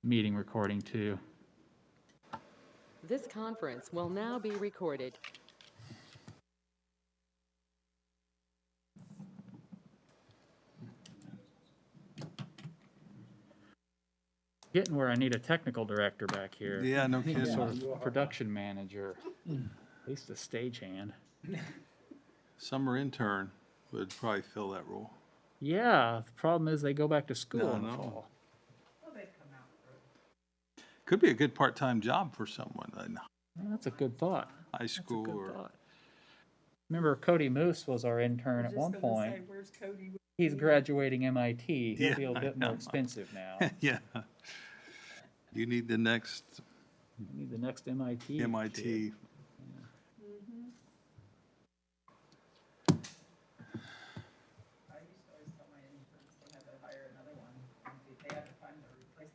meeting recording too. This conference will now be recorded. Getting where I need a technical director back here. Yeah, no I need a kidding. sort of production manager, at least a stagehand. Summer intern would probably fill that role. Yeah, the problem is they go back to school No, in the no. fall. Could be a good part-time job for someone in Well, that's a good thought. high That's a school good or. thought. Remember, Cody Moose was our intern at one point. He's graduating MIT. He'll Yeah, be a I bit more know. expensive now. Yeah. You need the next We need the next MIT. MIT. kid.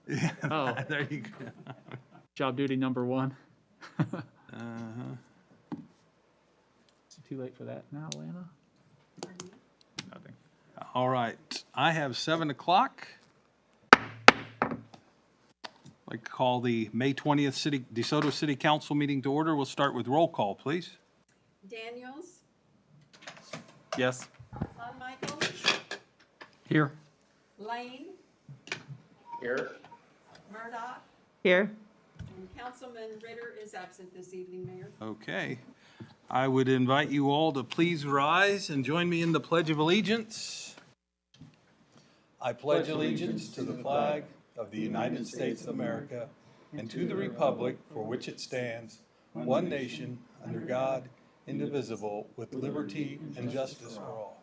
Yeah, Oh. there you go. Job duty number one. Uh-huh. Is it too late for that now, Lana? Nothing. All right, I have 7 o'clock. I'd like to call the May 20th DeSoto City Council meeting to order. We'll start with roll call, please. Daniels, Yes. Michael, Here. Lane, Here. Murdoch, Here. and Councilman Ritter is absent this evening, Mayor. Okay. I would invite you all to please rise and join me in the Pledge of Allegiance. I pledge allegiance to the flag of the United States of America and to the republic for which it stands, one nation, under God, indivisible, with liberty and justice for all.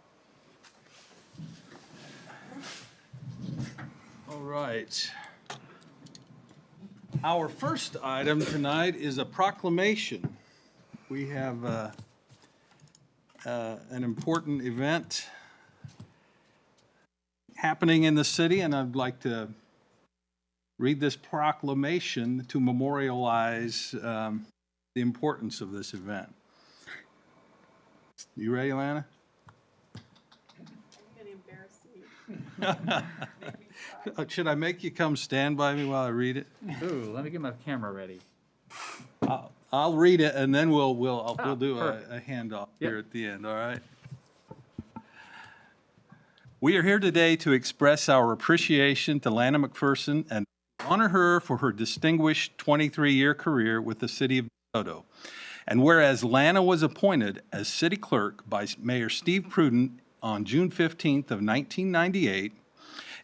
All right. Our first item tonight is a proclamation. We have an important event happening in the city, and I'd like to read this proclamation to memorialize the importance of this event. You ready, Lana? I'm going to embarrass you. Should I make you come stand by me while I read it? Ooh, let me get my camera ready. I'll read it, and then we'll do perfect. a handoff Yep. here at the end, all right? We are here today to express our appreciation to Lana McPherson and honor her for her distinguished 23-year career with the city of DeSoto. And whereas Lana was appointed as city clerk by Mayor Steve Prudent on June 15th of 1998,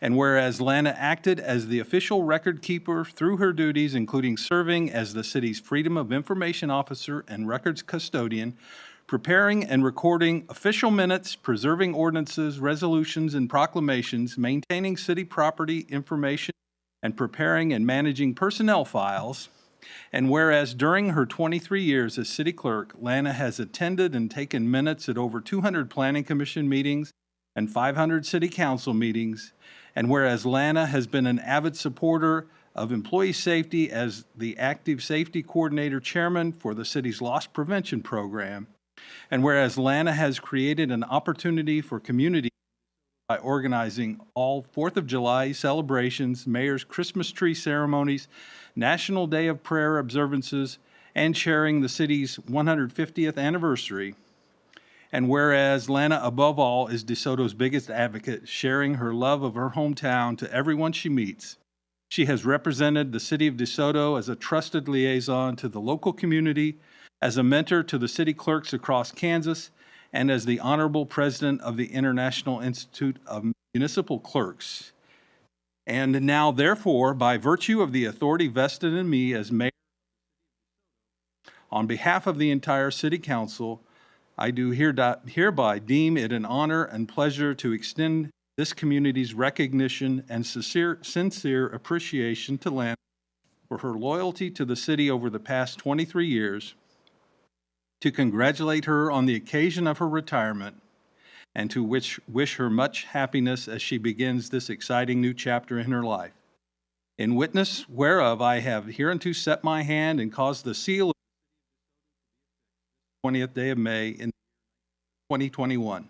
and whereas Lana acted as the official record keeper through her duties, including serving as the city's Freedom of Information Officer and records custodian, preparing and recording official minutes, preserving ordinances, resolutions, and proclamations, maintaining city property information, and preparing and managing personnel files. And whereas during her 23 years as city clerk, Lana has attended and taken minutes at over 200 planning commission meetings and 500 city council meetings. And whereas Lana has been an avid supporter of employee safety as the active safety coordinator chairman for the city's loss prevention program. And whereas Lana has created an opportunity for community by organizing all 4th of July celebrations, mayor's Christmas tree ceremonies, National Day of Prayer observances, and sharing the city's 150th anniversary. And whereas Lana, above all, is DeSoto's biggest advocate, sharing her love of her hometown to everyone she meets. She has represented the city of DeSoto as a trusted liaison to the local community, as a mentor to the city clerks across Kansas, and as the honorable president of the International Institute of Municipal Clerks. And now, therefore, by virtue of the authority vested in me as mayor, on behalf of the entire city council, I do hereby deem it an honor and pleasure to extend this community's recognition and sincere appreciation to Lana for her loyalty to the city over the past 23 years, to congratulate her on the occasion of her retirement, and to wish her much happiness as she begins this exciting new chapter in her life. In witness whereof I have hereunto set my hand and caused the seal of the 20th day of May in 2021.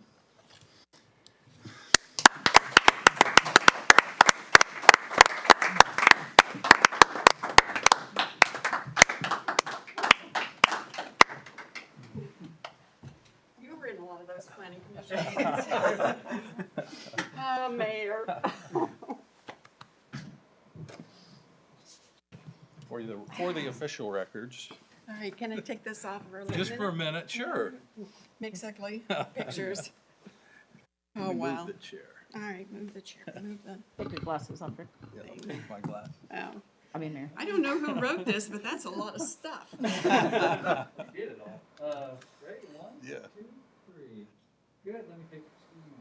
for the official records. All right, can I take this off for a little Just for a minute, sure. Mix ugly pictures. Oh, Let me wow. move the chair. All right, move the chair, move the, Take your glasses off, Rick. Yeah, let me take my glasses. oh. I mean, there. I don't know who wrote this, but that's a lot of stuff. Did it all. Ready? 1, Yeah. 2, 3. Good. Let me take 2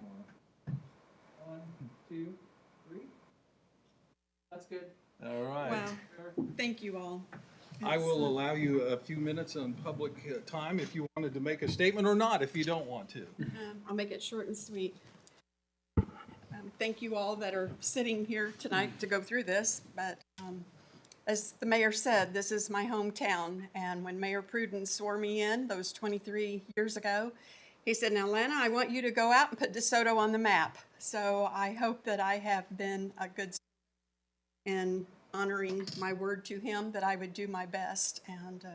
more. 1, 2, 3. That's good. All right. Wow, thank you all. I will allow you a few minutes on public time if you wanted to make a statement or not, if you don't want to. I'll make it short and sweet. Thank you all that are sitting here tonight to go through this, but as the mayor said, this is my hometown, and when Mayor Pruden swore me in those 23 years ago, he said, "Now, Lana, I want you to go out and put DeSoto on the map." So I hope that I have been a good in honoring my word to him, that I would do my best. And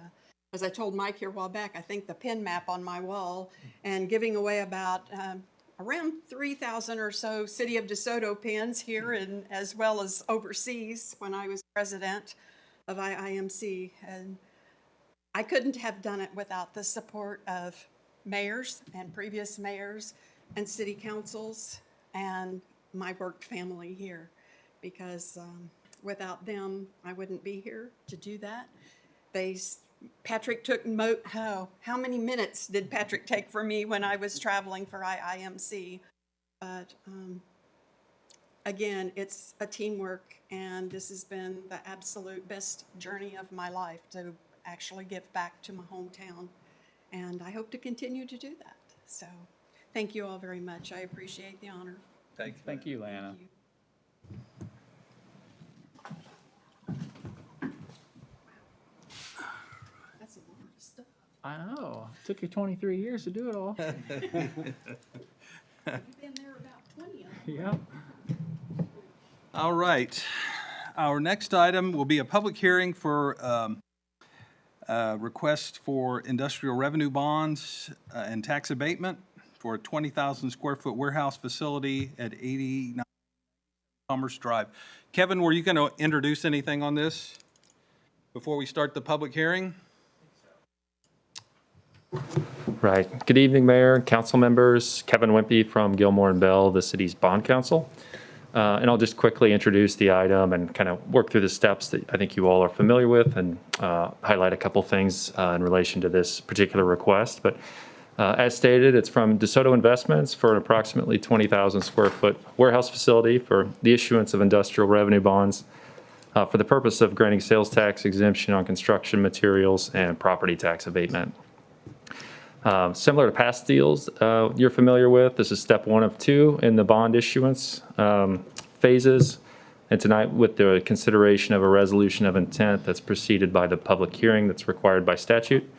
as I told Mike here a while back, I think the pin map on my wall and giving away about around 3,000 or so City of DeSoto pins here and as well as overseas when I was president of IIMC. And I couldn't have done it without the support of mayors and previous mayors and city councils and my work family here, because without them, I wouldn't be here to do that. Patrick took, how many minutes did Patrick take for me when I was traveling for IIMC? But again, it's a teamwork, and this has been the absolute best journey of my life to actually give back to my hometown. And I hope to continue to do that. So thank you all very much. I appreciate the honor. Thank you, Lana. Thank you. That's a lot of stuff. I know. Took you 23 years to do it all. You've been there about 20 of them. Yeah. All right. Our next item will be a public hearing for request for industrial revenue bonds and tax abatement for a 20,000 square foot warehouse facility at 89 Commerce Drive. Kevin, were you going to introduce anything on this before we start the public hearing? Right. Good evening, Mayor, Council members. Kevin Wimpy from Gilmore and Bell, the city's bond counsel. And I'll just quickly introduce the item and kind of work through the steps that I think you all are familiar with and highlight a couple things in relation to this particular request. But as stated, it's from DeSoto Investments for an approximately 20,000 square foot warehouse facility for the issuance of industrial revenue bonds for the purpose of granting sales tax exemption on construction materials and property tax abatement. Similar to past deals you're familiar with, this is step 1 of 2 in the bond issuance phases. And tonight, with the consideration of a resolution of intent that's preceded by the public hearing that's required by statute.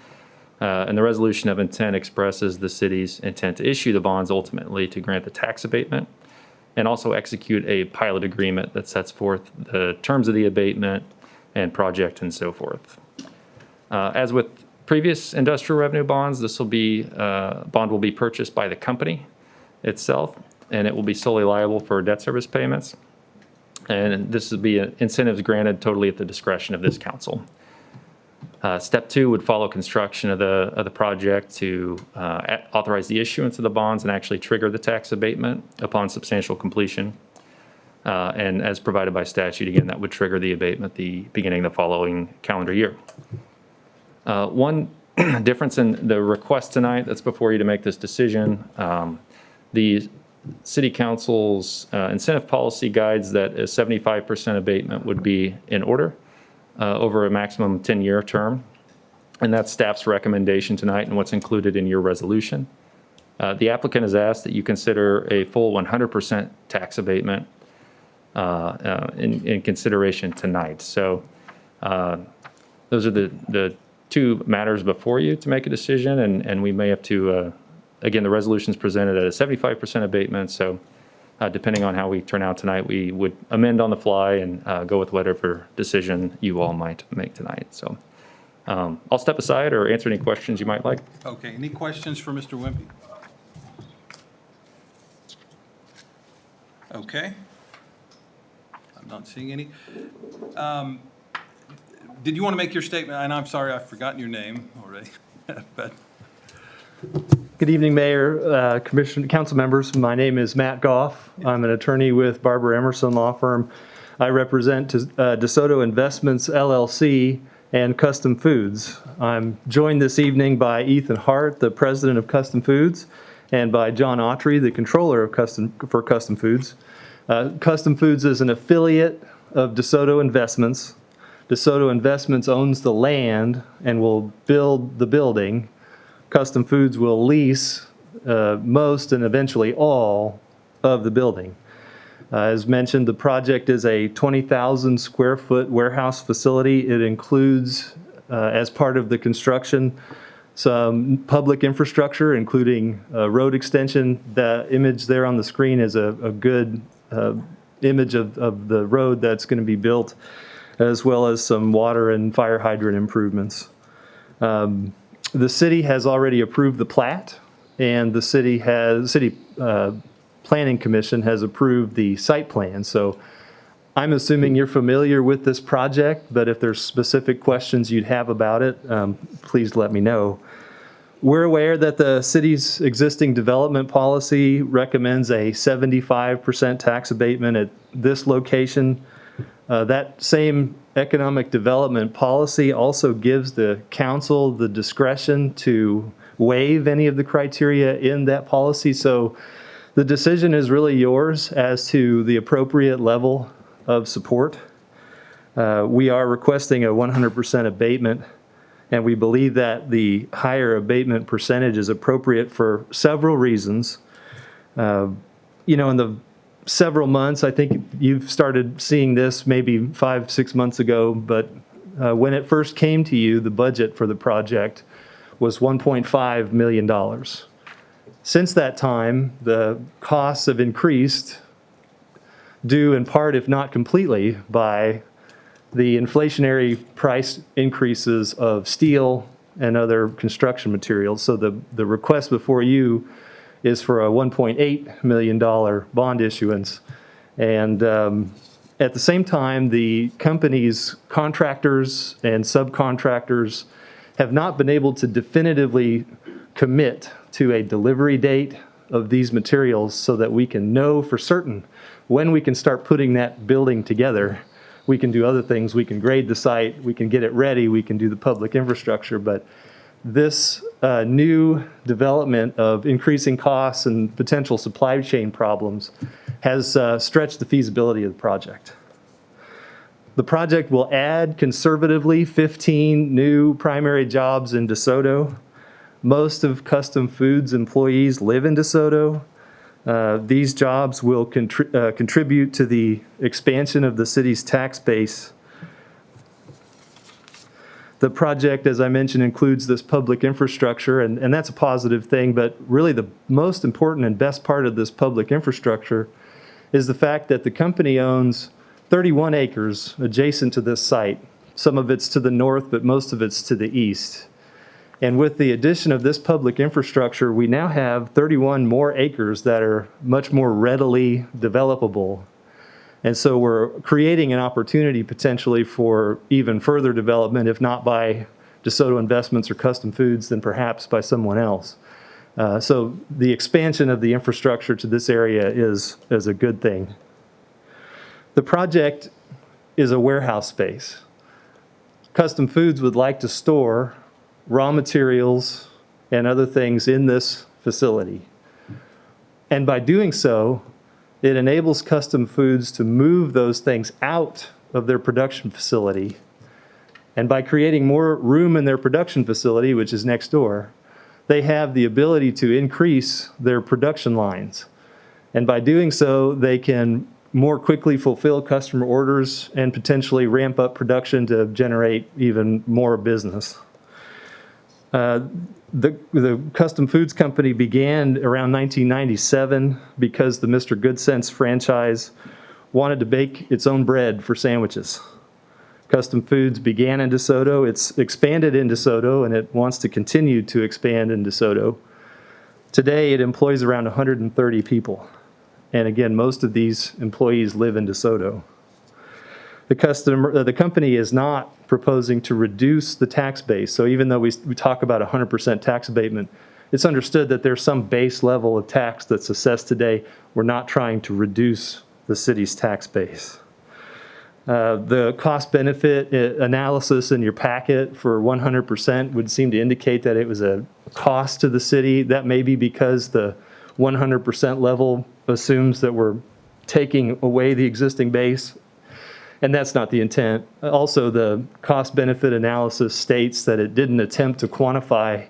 And the resolution of intent expresses the city's intent to issue the bonds ultimately to grant the tax abatement and also execute a pilot agreement that sets forth the terms of the abatement and project and so forth. As with previous industrial revenue bonds, this will be bond will be purchased by the company itself, and it will be solely liable for debt service payments. And this will be incentives granted totally at the discretion of this council. Step 2 would follow construction of the project to authorize the issuance of the bonds and actually trigger the tax abatement upon substantial completion. And as provided by statute, again, that would trigger the abatement the beginning of the following calendar year. One difference in the request tonight that's before you to make this decision, the City Council's incentive policy guides that a 75% abatement would be in order over a maximum 10-year term. And that's staff's recommendation tonight and what's included in your resolution. The applicant has asked that you consider a full 100% tax abatement in consideration tonight. So those are the 2 matters before you to make a decision, and we may have to, again, the resolution is presented at a 75% abatement, so depending on how we turn out tonight, we would amend on the fly and go with whatever decision you all might make tonight. So I'll step aside or answer any questions you might like. Okay, any questions for Mr. Wimpy? Okay. I'm not seeing any. did you want to make your statement? And I'm sorry, I've forgotten your name already. But Good evening, Mayor, Commission, council members. My name is Matt Goff. I'm an attorney with Barber Emerson Law Firm. I represent DeSoto Investments, LLC, and Custom Foods. I'm joined this evening by Ethan Hart, the president of Custom Foods, and by John Autry, the controller of Custom Foods. Custom Foods is an affiliate of DeSoto Investments. DeSoto Investments owns the land and will build the building. Custom Foods will lease most and eventually all of the building. As mentioned, the project is a 20,000 square foot warehouse facility. It includes, as part of the construction, some public infrastructure, including road extension. The image there on the screen is a good image of the road that's going to be built, as well as some water and fire hydrant improvements. The city has already approved the plat, and the city Planning Commission has approved the site plan. So I'm assuming you're familiar with this project, but if there's specific questions you'd have about it, please let me know. We're aware that the city's existing development policy recommends a 75% tax abatement at this location. That same economic development policy also gives the council the discretion to waive any of the criteria in that policy. So the decision is really yours as to the appropriate level of support. We are requesting a 100% abatement, and we believe that the higher abatement percentage is appropriate for several reasons. In the several months, I think you've started seeing this maybe 5-6 months ago, but when it first came to you, the budget for the project was $1.5 million. Since that time, the costs have increased, due in part, if not completely, by the inflationary price increases of steel and other construction materials. So the request before you is for a $1.8 million bond issuance. And at the same time, the company's contractors and subcontractors have not been able to definitively commit to a delivery date of these materials so that we can know for certain when we can start putting that building together. We can do other things. We can grade the site. We can get it ready. We can do the public infrastructure. But this new development of increasing costs and potential supply chain problems has stretched the feasibility of the project. The project will add conservatively 15 new primary jobs in DeSoto. Most of Custom Foods employees live in DeSoto. These jobs will contribute to the expansion of the city's tax base. The project, as I mentioned, includes this public infrastructure, and that's a positive thing, but really the most important and best part of this public infrastructure is the fact that the company owns 31 acres adjacent to this site. Some of it's to the north, but most of it's to the east. And with the addition of this public infrastructure, we now have 31 more acres that are much more readily developable. And so we're creating an opportunity potentially for even further development, if not by DeSoto Investments or Custom Foods, then perhaps by someone else. So the expansion of the infrastructure to this area is a good thing. The project is a warehouse space. Custom Foods would like to store raw materials and other things in this facility. And by doing so, it enables Custom Foods to move those things out of their production facility. And by creating more room in their production facility, which is next door, they have the ability to increase their production lines. And by doing so, they can more quickly fulfill customer orders and potentially ramp up production to generate even more business. The Custom Foods Company began around 1997 because the Mr. Good Sense franchise wanted to bake its own bread for sandwiches. Custom Foods began in DeSoto, it's expanded in DeSoto, and it wants to continue to expand in DeSoto. Today, it employs around 130 people. And again, most of these employees live in DeSoto. The company is not proposing to reduce the tax base. So even though we talk about 100% tax abatement, it's understood that there's some base level of tax that's assessed today. We're not trying to reduce the city's tax base. The cost-benefit analysis in your packet for 100% would seem to indicate that it was a cost to the city. That may be because the 100% level assumes that we're taking away the existing base, and that's not the intent. Also, the cost-benefit analysis states that it didn't attempt to quantify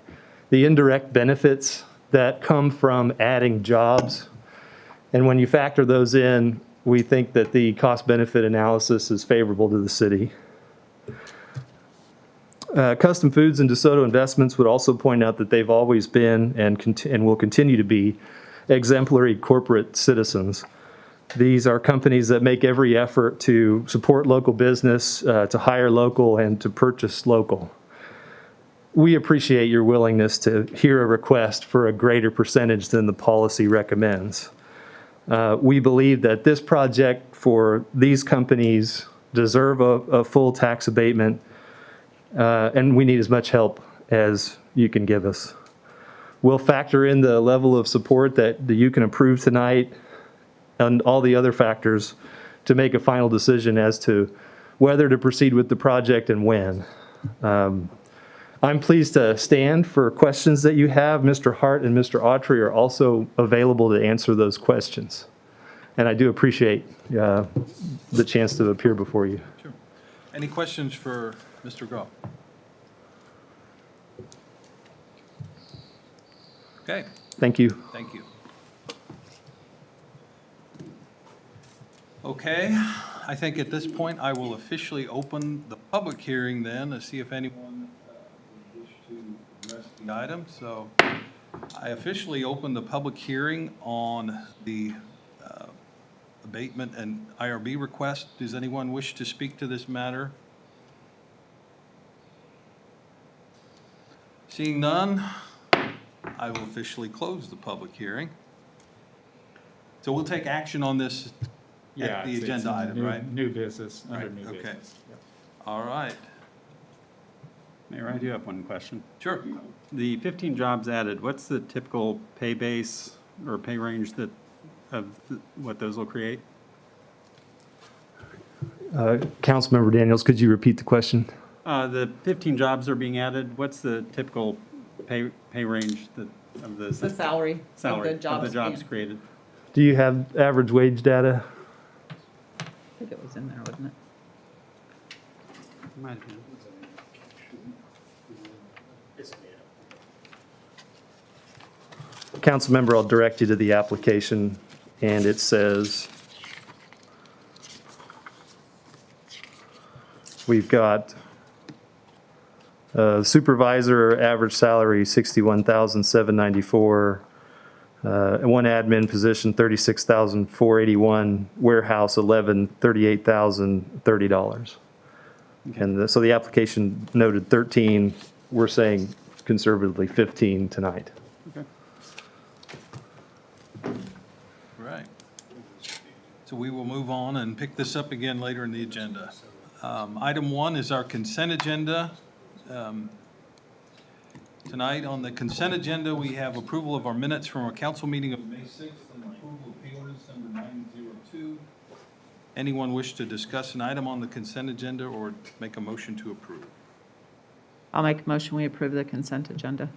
the indirect benefits that come from adding jobs. And when you factor those in, we think that the cost-benefit analysis is favorable to the city. Custom Foods and DeSoto Investments would also point out that they've always been and will continue to be exemplary corporate citizens. These are companies that make every effort to support local business, to hire local, and to purchase local. We appreciate your willingness to hear a request for a greater percentage than the policy recommends. We believe that this project for these companies deserve a full tax abatement, and we need as much help as you can give us. We'll factor in the level of support that you can approve tonight and all the other factors to make a final decision as to whether to proceed with the project and when. I'm pleased to stand for questions that you have. Mr. Hart and Mr. Autry are also available to answer those questions. And I do appreciate the chance to appear before you. Sure. Any questions for Mr. Groh? Okay, Thank you. thank you. Okay, I think at this point I will officially open the public hearing then to see if anyone would wish to address the item. So I officially open the public hearing on the abatement and IRB request. Does anyone wish to speak to this matter? Seeing none, I will officially close the public hearing. So we'll take action on this at the agenda item, right? New business, under Right, new okay. business. Yep. All right, Mayor, I do have one question. sure. The 15 jobs added, what's the typical pay base or pay range what those will create? Councilmember Daniels, could you repeat the question? The 15 jobs are being added, what's the typical pay range of The salary salary of the jobs. yeah, created? Do you have average wage data? I think it was in there, wasn't it? Might have been. Councilmember, I'll direct you to the application, and it says we've got supervisor average salary $61,794, one admin position $36,481, warehouse $38,030. And so the application noted 13. We're saying conservatively 15 tonight. Okay. Right. So we will move on and pick this up again later in the agenda. Item 1 is our consent agenda. Tonight on the consent agenda, we have approval of our minutes from our council meeting of May 6th and approval of pay orders number 902. Anyone wish to discuss an item on the consent agenda or make a motion to approve? I'll make a motion, we approve the consent agenda.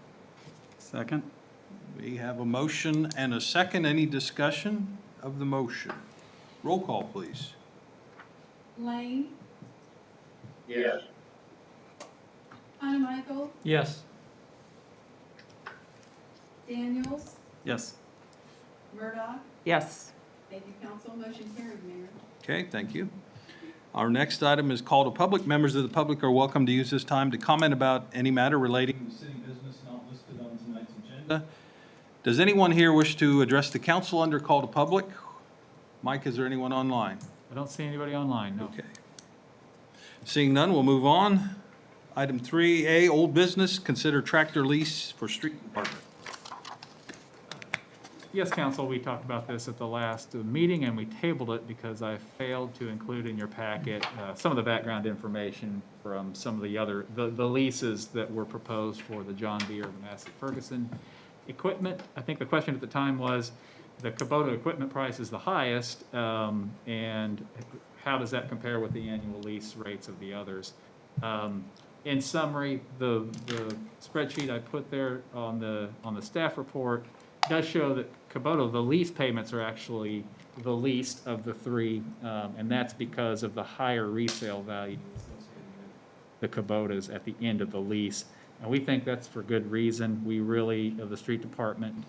Second? We have a motion and a second. Any discussion of the motion? Roll call, please. Lane, Yes. Michael, Yes. Daniels, Yes. Murdoch. Yes. Thank you, council. Motion carried, Mayor. Okay, thank you. Our next item is call to public. Members of the public are welcome to use this time to comment about any matter relating to city business not listed on tonight's agenda. Does anyone here wish to address the council under call to public? Mike, is there anyone online? I don't see anybody online, no. Okay. Seeing none, we'll move on. Item 3A, old business, consider tractor lease for street department. Yes, council, we talked about this at the last meeting, and we tabled it because I failed to include in your packet some of the background information from some of the other, the leases that were proposed for the John Deere and Massey Ferguson equipment. I think the question at the time was, the Kubota equipment price is the highest, and how does that compare with the annual lease rates of the others? In summary, the spreadsheet I put there on the staff report does show that Kubota, the lease payments are actually the least of the three, and that's because of the higher resale value associated with the Kubotas at the end of the lease. And we think that's for good reason. We really, the street department,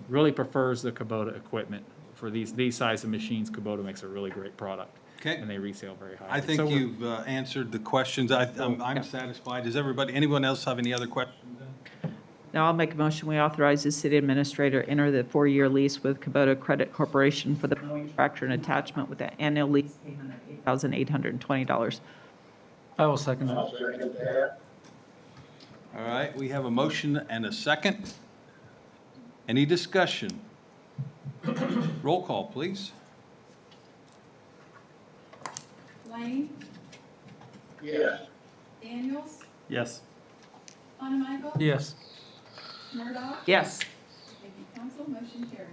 really prefers the Kubota equipment. For these size of machines, Kubota makes a really great product. Okay. And they resale very highly. I think So you've answered the questions. I'm satisfied. Does anyone else have any other questions? Now I'll make a motion, we authorize the city administrator to enter the 4-year lease with Kubota Credit Corporation for the mowing tractor and attachment with an annual lease payment of $8,820. I will second that. I'll second that. All right, we have a motion and a second. Any discussion? Roll call, please. Lane, Yes. Daniels, Yes. Monaco, Yes. Murdoch. Yes. Thank you, council. Motion carried.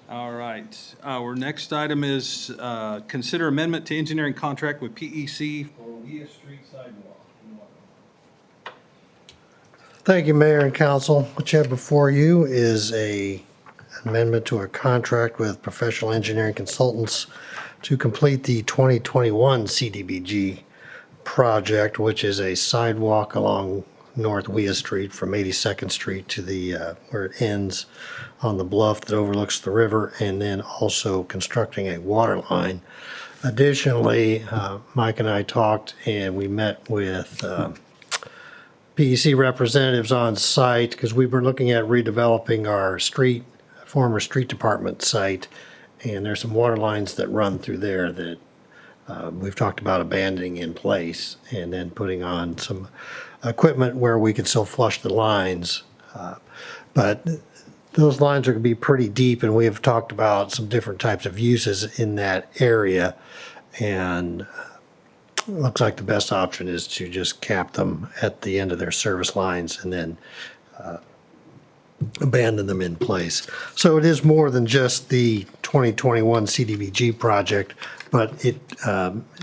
All right, our next item is consider amendment to engineering contract with PEC for Leah Street sidewalk. Thank you, Mayor and Council. What you have before you is an amendment to a contract with professional engineering consultants to complete the 2021 CDBG project, which is a sidewalk along North Weah Street from 82nd Street to the where it ends on the bluff that overlooks the river, and then also constructing a water line. Additionally, Mike and I talked and we met with PEC representatives on site because we were looking at redeveloping our former street department site, and there's some water lines that run through there that we've talked about abandoning in place and then putting on some equipment where we could still flush the lines. But those lines are going to be pretty deep, and we have talked about some different types of uses in that area, and it looks like the best option is to just cap them at the end of their service lines and then abandon them in place. So it is more than just the 2021 CDBG project, but it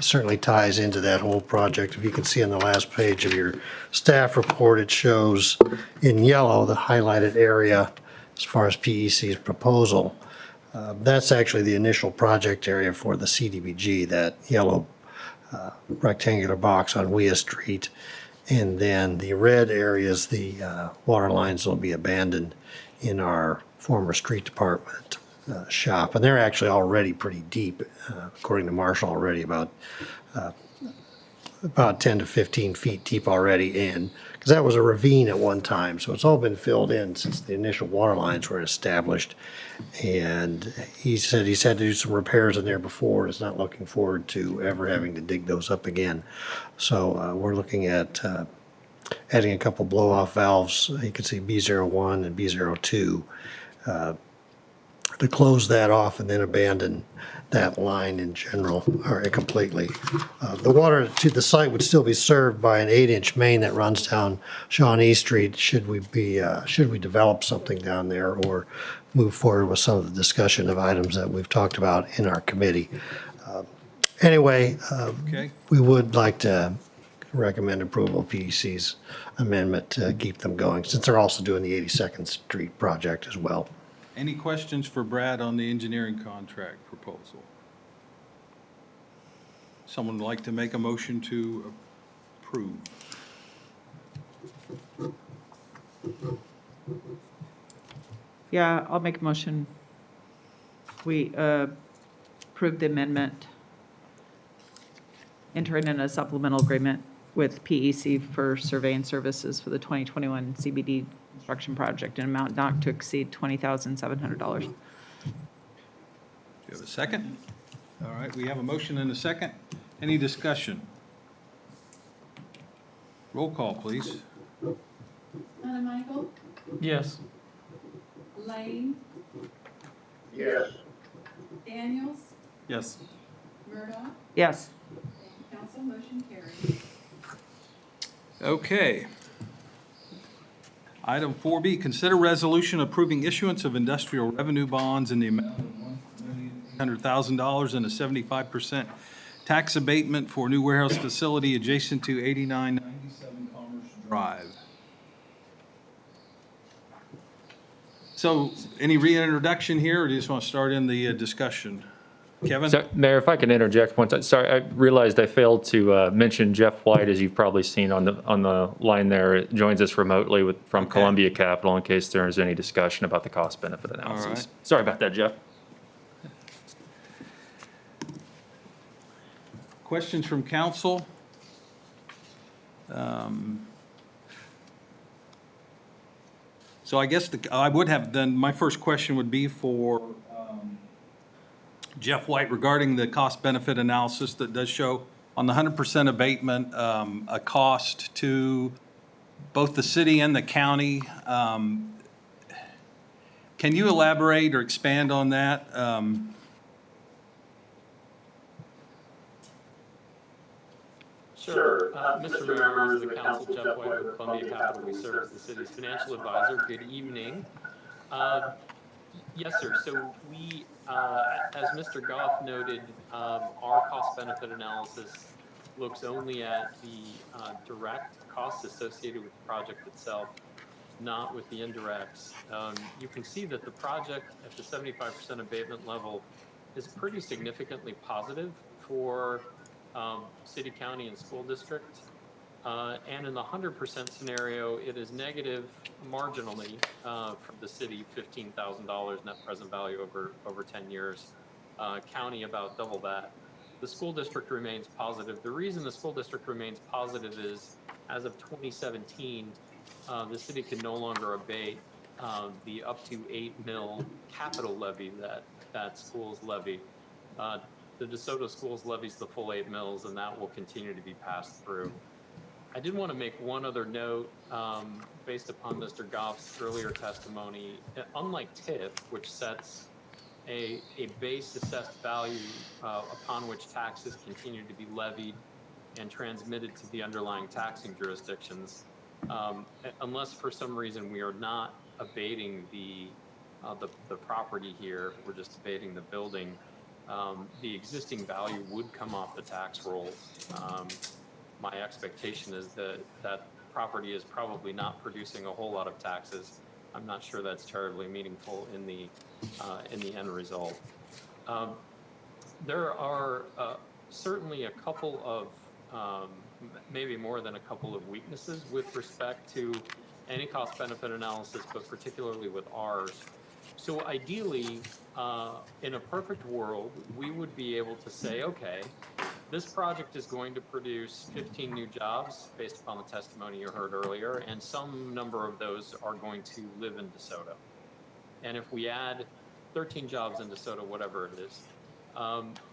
certainly ties into that whole project. If you can see on the last page of your staff report, it shows in yellow the highlighted area as far as PEC's proposal. That's actually the initial project area for the CDBG, that yellow rectangular box on Weah Street. And then the red areas, the water lines will be abandoned in our former street department shop. And they're actually already pretty deep, according to Marshall, already about 10 to 15 feet deep already in, because that was a ravine at one time. So it's all been filled in since the initial water lines were established. And he said he's had to do some repairs in there before. Is not looking forward to ever having to dig those up again. So we're looking at adding a couple blow-off valves. You can see B01 and B02 to close that off and then abandon that line in general, or completely. The water to the site would still be served by an 8-inch main that runs down Shawnee Street should we develop something down there or move forward with some of the discussion of items that we've talked about in our committee. Anyway, we would like to recommend approval of PEC's amendment to keep them going, since they're also doing the 82nd Street project as well. Any questions for Brad on the engineering contract proposal? Someone would like to make a motion to approve? Yeah, I'll make a motion. We approve the amendment, entering in a supplemental agreement with PEC for surveying services for the 2021 CBD construction project in amount not to exceed $20,700. Do you have a second? All right, we have a motion and a second. Any discussion? Roll call, please. Monaco, Yes. Lane, Yes. Daniels, Yes. Murdoch. Yes. Thank you, council. Motion carries. Okay. Item 4B, consider resolution approving issuance of industrial revenue bonds in the amount of $1,800,000 and a 75% tax abatement for a new warehouse facility adjacent to 8997 Commerce Drive. So any reintroduction here, or do you just want to start in the discussion? Kevin? So, Mayor, if I can interject one time, sorry, I realized I failed to mention Jeff White, as you've probably seen on the line there, joins us remotely from Okay. Columbia Capital in case there is any discussion about the cost-benefit analysis. right. Sorry about that, Jeff. Questions from council? So I guess I would have, then my first question would be for Jeff White regarding the cost-benefit analysis that does show on the 100% abatement, a cost to both the city and the county. Can you elaborate or expand on that? Sure. Mr. Mayor, members of the council, Jeff White with Columbia Capital. We serve as the city's financial advisor. Good evening. Yes, sir. So we, as Mr. Goff noted, our cost-benefit analysis looks only at the direct costs associated with the project itself, not with the indirects. You can see that the project at the 75% abatement level is pretty significantly positive for city, county, and school district. And in the 100% scenario, it is negative marginally for the city, $15,000 net present value over 10 years. County about double that. The school district remains positive. The reason the school district remains positive is, as of 2017, the city can no longer abate the up to 8 mil capital levy that schools levy. The DeSoto schools levies the full 8 mils, and that will continue to be passed through. I did want to make one other note based upon Mr. Goff's earlier testimony. Unlike TIF, which sets a base assessed value upon which taxes continue to be levied and transmitted to the underlying taxing jurisdictions, unless for some reason we are not abating the property here, we're just abating the building. The existing value would come off the tax rolls. My expectation is that property is probably not producing a whole lot of taxes. I'm not sure that's terribly meaningful in the end result. There are certainly a couple of, maybe more than a couple of weaknesses with respect to any cost-benefit analysis, but particularly with ours. So ideally, in a perfect world, we would be able to say, okay, this project is going to produce 15 new jobs based upon the testimony you heard earlier, and some number of those are going to live in DeSoto. And if we add 13 jobs in DeSoto, whatever it is,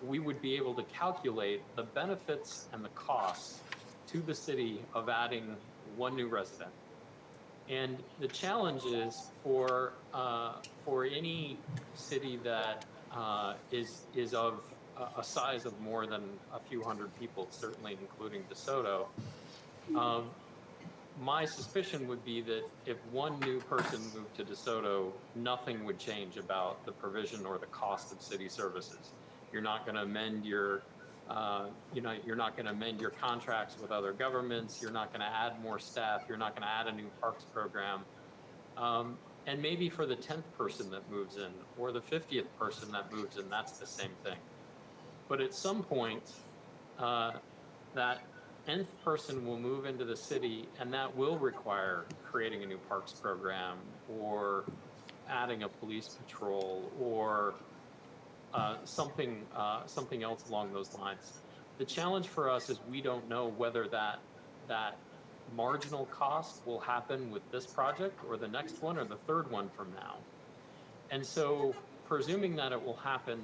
we would be able to calculate the benefits and the costs to the city of adding one new resident. And the challenge is for any city that is of a size of more than a few hundred people, certainly including DeSoto, my suspicion would be that if one new person moved to DeSoto, nothing would change about the provision or the cost of city services. You're not going to amend your you're not going to amend your contracts with other governments. You're not going to add more staff. You're not going to add a new parks program. And maybe for the 10th person that moves in or the 50th person that moves in, that's the same thing. But at some point, that nth person will move into the city, and that will require creating a new parks program or adding a police patrol or something else along those lines. The challenge for us is we don't know whether that marginal cost will happen with this project or the next one or the third one from now. And so presuming that it will happen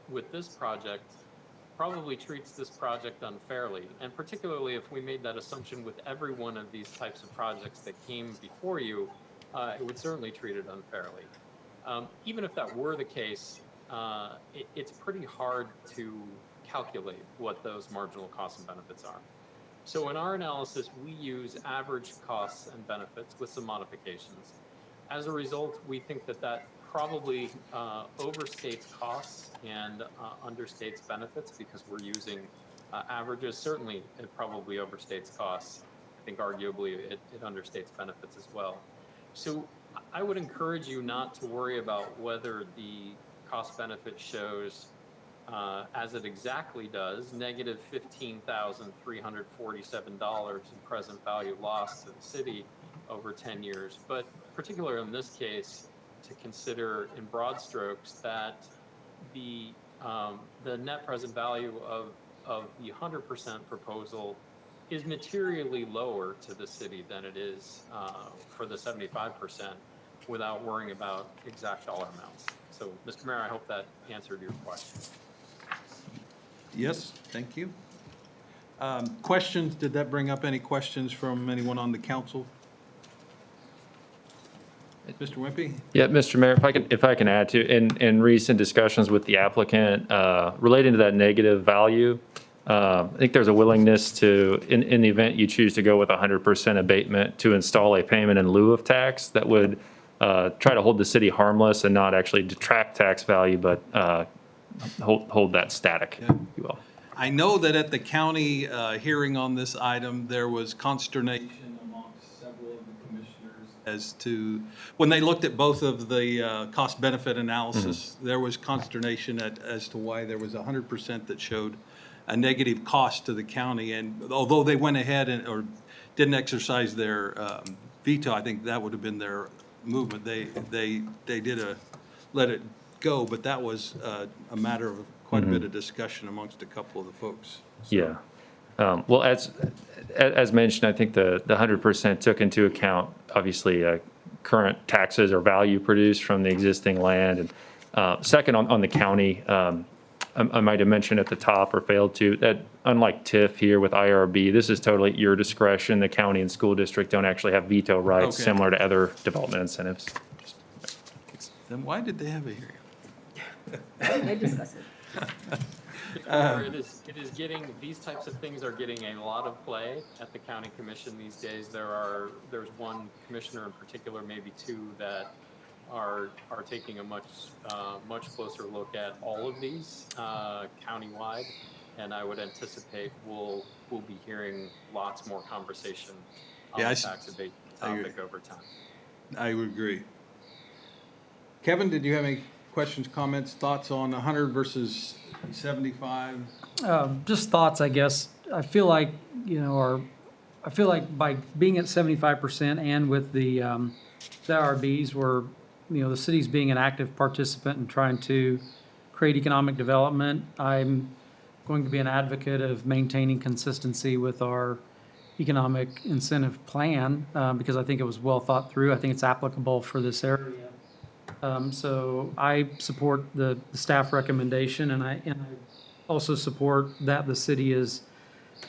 with this project probably treats this project unfairly. And particularly if we made that assumption with every one of these types of projects that came before you, it would certainly treat it unfairly. Even if that were the case, it's pretty hard to calculate what those marginal costs and benefits are. So in our analysis, we use average costs and benefits with some modifications. As a result, we think that probably overstates costs and understates benefits because we're using averages. Certainly, it probably overstates costs. I think arguably it understates benefits as well. So I would encourage you not to worry about whether the cost benefit shows, as it exactly does, negative $15,347 in present value lost to the city over 10 years, but particularly in this case, to consider in broad strokes that the net present value of the 100% proposal is materially lower to the city than it is for the 75% without worrying about exact dollar amounts. So, Mr. Mayor, I hope that answered your question. Yes, thank you. Questions? Did that bring up any questions from anyone on the council? Mr. Wimpy? Yeah, Mr. Mayor, if I can add to, in recent discussions with the applicant relating to that negative value, I think there's a willingness to, in the event you choose to go with 100% abatement, to install a payment in lieu of tax that would try to hold the city harmless and not actually detract tax value, but hold that static, if you will. I know that at the county hearing on this item, there was consternation amongst several of the commissioners as to, when they looked at both of the cost-benefit analysis, there was consternation as to why there was 100% that showed a negative cost to the county. And although they went ahead or didn't exercise their veto, I think that would have been their movement. They did let it go, but that was a matter of quite a bit of discussion amongst a couple of the folks. So. Yeah. Well, as mentioned, I think the 100% took into account, obviously, current taxes or value produced from the existing land. And second, on the county, I might have mentioned at the top or failed to, that unlike TIF here with IRB, this is totally at your discretion. The county and school district don't actually have veto rights similar to other development incentives. Then why did they have a hearing? They discuss it. It is getting, these types of things are getting a lot of play at the county commission these days. There's one commissioner in particular, maybe two, that are taking a much closer look at all of these countywide, and I would anticipate we'll be hearing lots more conversation on the tax abatement topic over time. I would agree. Kevin, did you have any questions, comments, thoughts on 100 versus 75? Just thoughts, I guess. I feel like, by being at 75% and with the IRBs, the city's being an active participant in trying to create economic development. I'm going to be an advocate of maintaining consistency with our economic incentive plan because I think it was well thought through. I think it's applicable for this area. So I support the staff recommendation, and I also support that the city is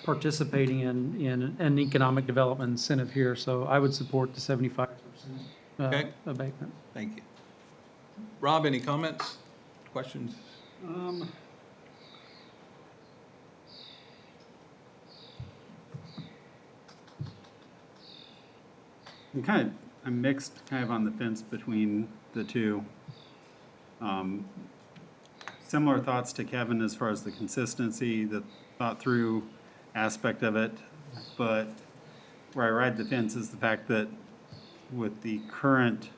participating in an economic development incentive here. So I would support the 75% abatement. Thank you. Rob, any comments, questions? I'm mixed, kind of on the fence between the two. Similar thoughts to Kevin as far as the consistency, the thought through aspect of it, but where I ride the fence is the fact that with the current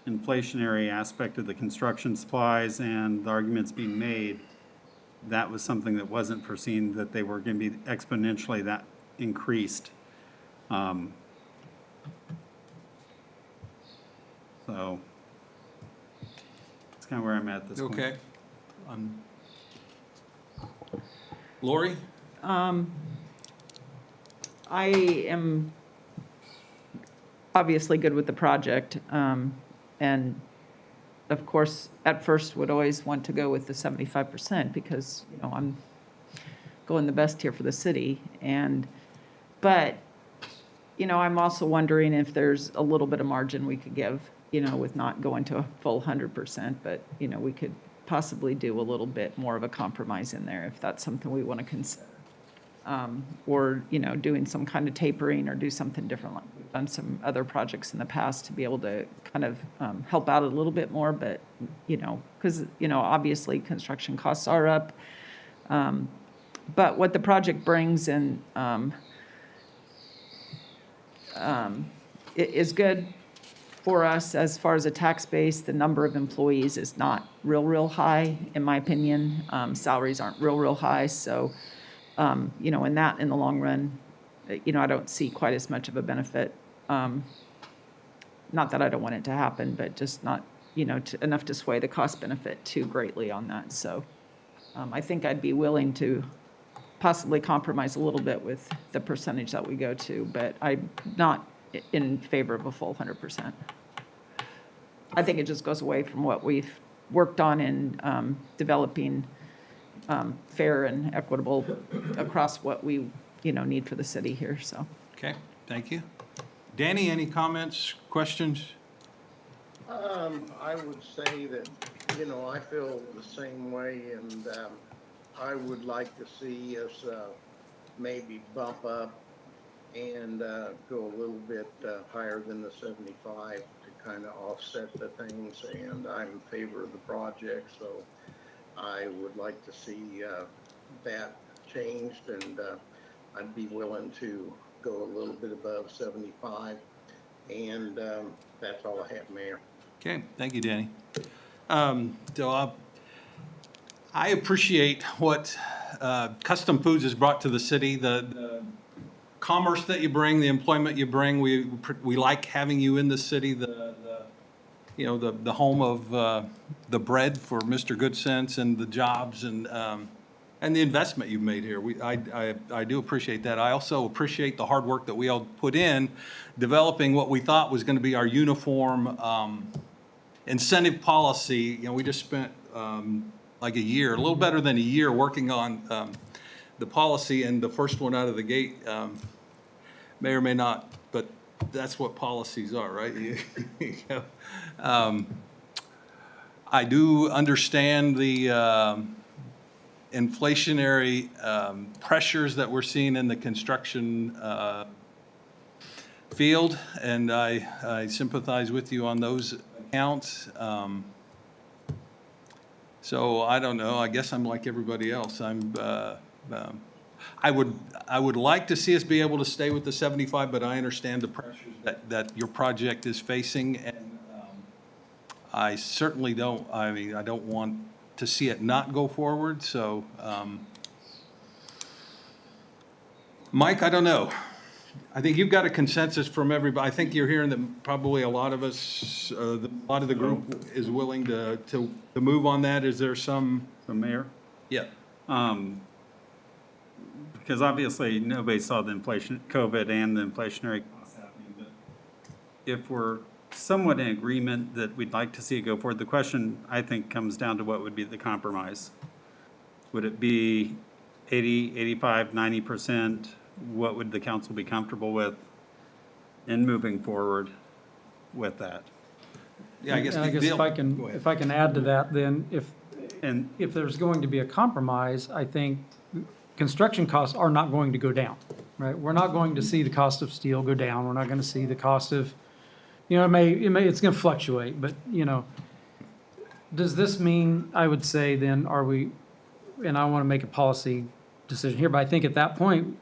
inflationary aspect of the construction supplies and the arguments being made, that was something that wasn't foreseen, that they were going to be exponentially that increased. So that's kind of where I'm at this point. Okay. Lori? I am obviously good with the project, and of course, at first would always want to go with the 75% because, I'm going the best here for the city. But I'm also wondering if there's a little bit of margin we could give with not going to a full 100%, but, we could possibly do a little bit more of a compromise in there if that's something we want to consider. Or, doing some kind of tapering or do something different. Like we've done some other projects in the past to be able to kind of help out a little bit more, but, because, obviously construction costs are up. But what the project brings and it is good for us as far as a tax base. The number of employees is not real high, in my opinion. Salaries aren't real high, so, in the long run, I don't see quite as much of a benefit. Not that I don't want it to happen, but just not, enough to sway the cost benefit too greatly on that. So I think I'd be willing to possibly compromise a little bit with the percentage that we go to, but I'm not in favor of a full 100%. I think it just goes away from what we've worked on in developing fair and equitable across what we, need for the city here, so. Okay, thank you. Danny, any comments, questions? I would say that, I feel the same way, and I would like to see us maybe bump up and go a little bit higher than the 75 to kind of offset the things, and I'm in favor of the project, so I would like to see that changed, and I'd be willing to go a little bit above 75, and that's all I have, Mayor. Okay, thank you, Danny. So I appreciate what Custom Foods has brought to the city, the commerce that you bring, the employment you bring. We like having you in the city, the home of the bread for Mr. Goodsense and the jobs and the investment you've made here. I do appreciate that. I also appreciate the hard work that we all put in developing what we thought was going to be our uniform incentive policy. We just spent like a year, a little better than a year, working on the policy, and the first one out of the gate may or may not, but that's what policies are, right? I do understand the inflationary pressures that we're seeing in the construction field, and I sympathize with you on those accounts. So I don't know. I guess I'm like everybody else. I would like to see us be able to stay with the 75, but I understand the pressures that your project is facing, and I certainly don't. I mean, I don't want to see it not go forward. So, Mike, I don't know. I think you've got a consensus from everybody. I think you're hearing that probably a lot of us, a lot of the group is willing to move on that. Is there some? The mayor? Yeah. Because obviously nobody saw the COVID and the inflationary costs happening. But if we're somewhat in agreement that we'd like to see it go forward, the question I think comes down to what would be the compromise. Would it be 80, 85, 90%? What would the council be comfortable with in moving forward with that? Yeah, I guess if I can add to that, then if there's going to be a compromise, I think construction costs are not going to go down, right? We're not going to see the cost of steel go down. We're not going to see the cost of, it's going to fluctuate, but, does this mean, I would say then, and I want to make a policy decision here, but I think at that point,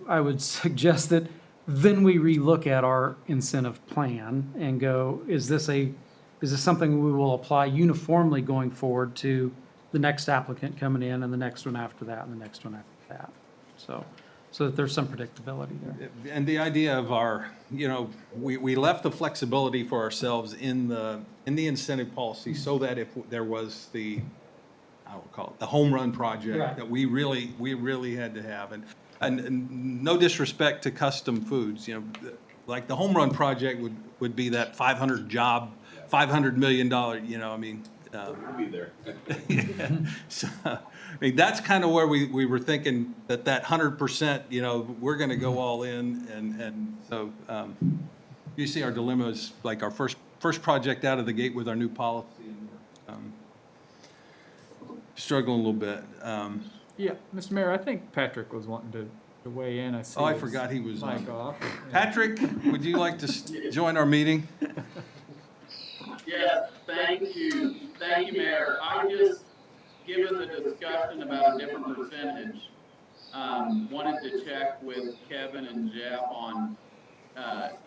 I would suggest that then we relook at our incentive plan and go, is this something we will apply uniformly going forward to the next applicant coming in and the next one after that and the next one after that? So that there's some predictability there. And the idea of our, we left the flexibility for ourselves in the incentive policy so that if there was I will call it the home run project, right, that we really had to have. And no disrespect to Custom Foods, like the home run project would be that 500 job, $500 million, I mean. We'll be there. So, I mean, that's kind of where we were thinking that 100%, we're going to go all in. And so you see our dilemma is like our first first project out of the gate with our new policy. And struggling a little bit. Yeah, Mr. Mayor, I think Patrick was wanting to weigh in. I see. Oh, I his forgot he was mic on. off. Patrick, would you like to join our meeting? Yes, thank you. Thank you, Mayor. I just, given the discussion about a different percentage, wanted to check with Kevin and Jeff on,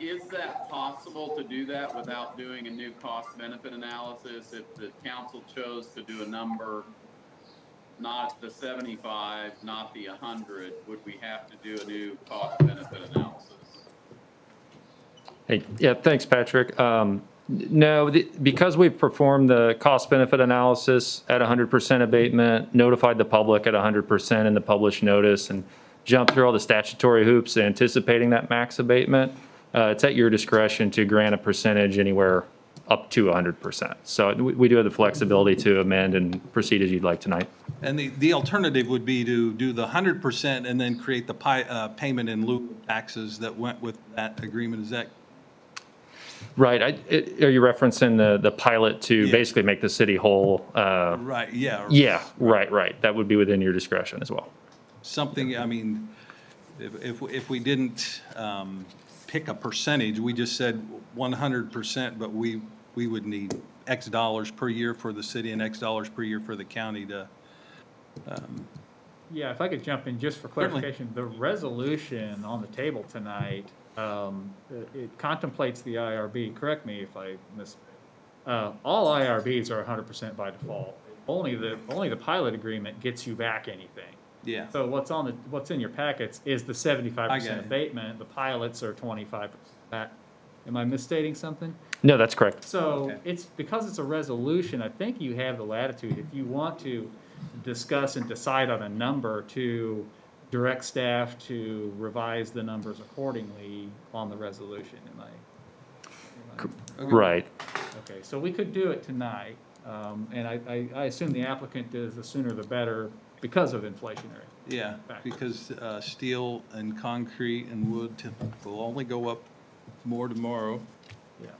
is that possible to do that without doing a new cost-benefit analysis? If the council chose to do a number, not the 75, not the 100, would we have to do a new cost-benefit analysis? Hey, yeah, thanks, Patrick. No, because we've performed the cost-benefit analysis at 100% abatement, notified the public at 100% in the published notice, and jumped through all the statutory hoops anticipating that max abatement, it's at your discretion to grant a percentage anywhere up to 100%. So we do have the flexibility to amend and proceed as you'd like tonight. And the alternative would be to do the 100% and then create the payment in lieu of taxes that went with that agreement. Is that? Right. Are you referencing the pilot to basically make the city whole? Right, yeah. Yeah, right. That would be within your discretion as well. Something, I mean, if we didn't pick a percentage, we just said 100%, but we would need X dollars per year for the city and X dollars per year for the county to. Yeah, if I could jump in just for clarification, the resolution on the table tonight, it contemplates the IRB. Correct me if I miss. All IRBs are 100% by default. Only the pilot agreement gets you back anything. Yeah. So what's in your packets is the 75% abatement. The pilots are 25%. Am I misstating something? No, that's correct. So it's because it's a resolution. I think you have the latitude if you want to discuss and decide on a number to direct staff to revise the numbers accordingly on the resolution. Right. Okay, so we could do it tonight, and I assume the applicant is the sooner the better because of inflationary. Yeah, because steel and concrete and wood will only go up more tomorrow. Yeah.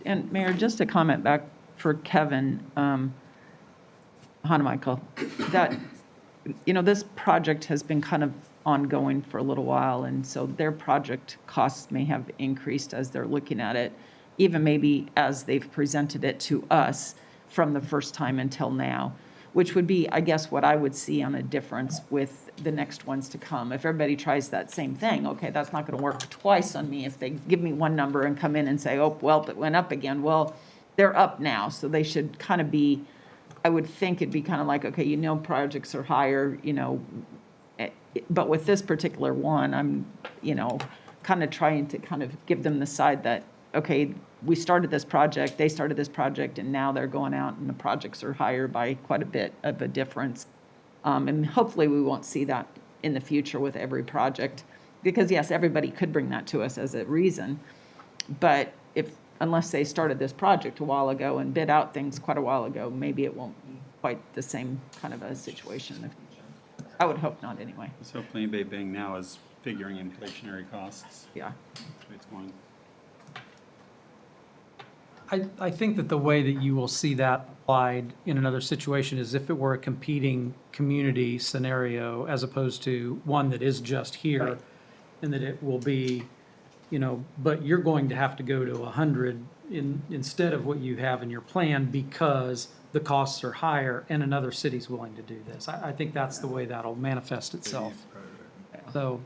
And Mayor, just a comment back for Kevin Hanemichael, that, this project has been kind of ongoing for a little while, and so their project costs may have increased as they're looking at it, even maybe as they've presented it to us from the first time until now, which would be, I guess, what I would see on a difference with the next ones to come. If everybody tries that same thing, okay, that's not going to work twice on me. If they give me one number and come in and say, oh, well, it went up again, well, they're up now, so they should kind of be, I would think it'd be kind of like, okay, projects are higher, but with this particular one, I'm, kind of trying to kind of give them the side that, okay, we started this project, they started this project, and now they're going out and the projects are higher by quite a bit of a difference. And hopefully we won't see that in the future with every project, because yes, everybody could bring that to us as a reason, but unless they started this project a while ago and bid out things quite a while ago, maybe it won't be quite the same kind of a situation in the future. I would hope not anyway. So Plain Bay Bang now is figuring inflationary costs. Yeah. That's the way it's going. I think that the way that you will see that applied in another situation is if it were a competing community scenario as opposed to one that is just here, Right. and that it will be, but you're going to have to go to 100 instead of what you have in your plan because the costs are higher and another city's willing to do this. I think that's the way that'll manifest itself. So.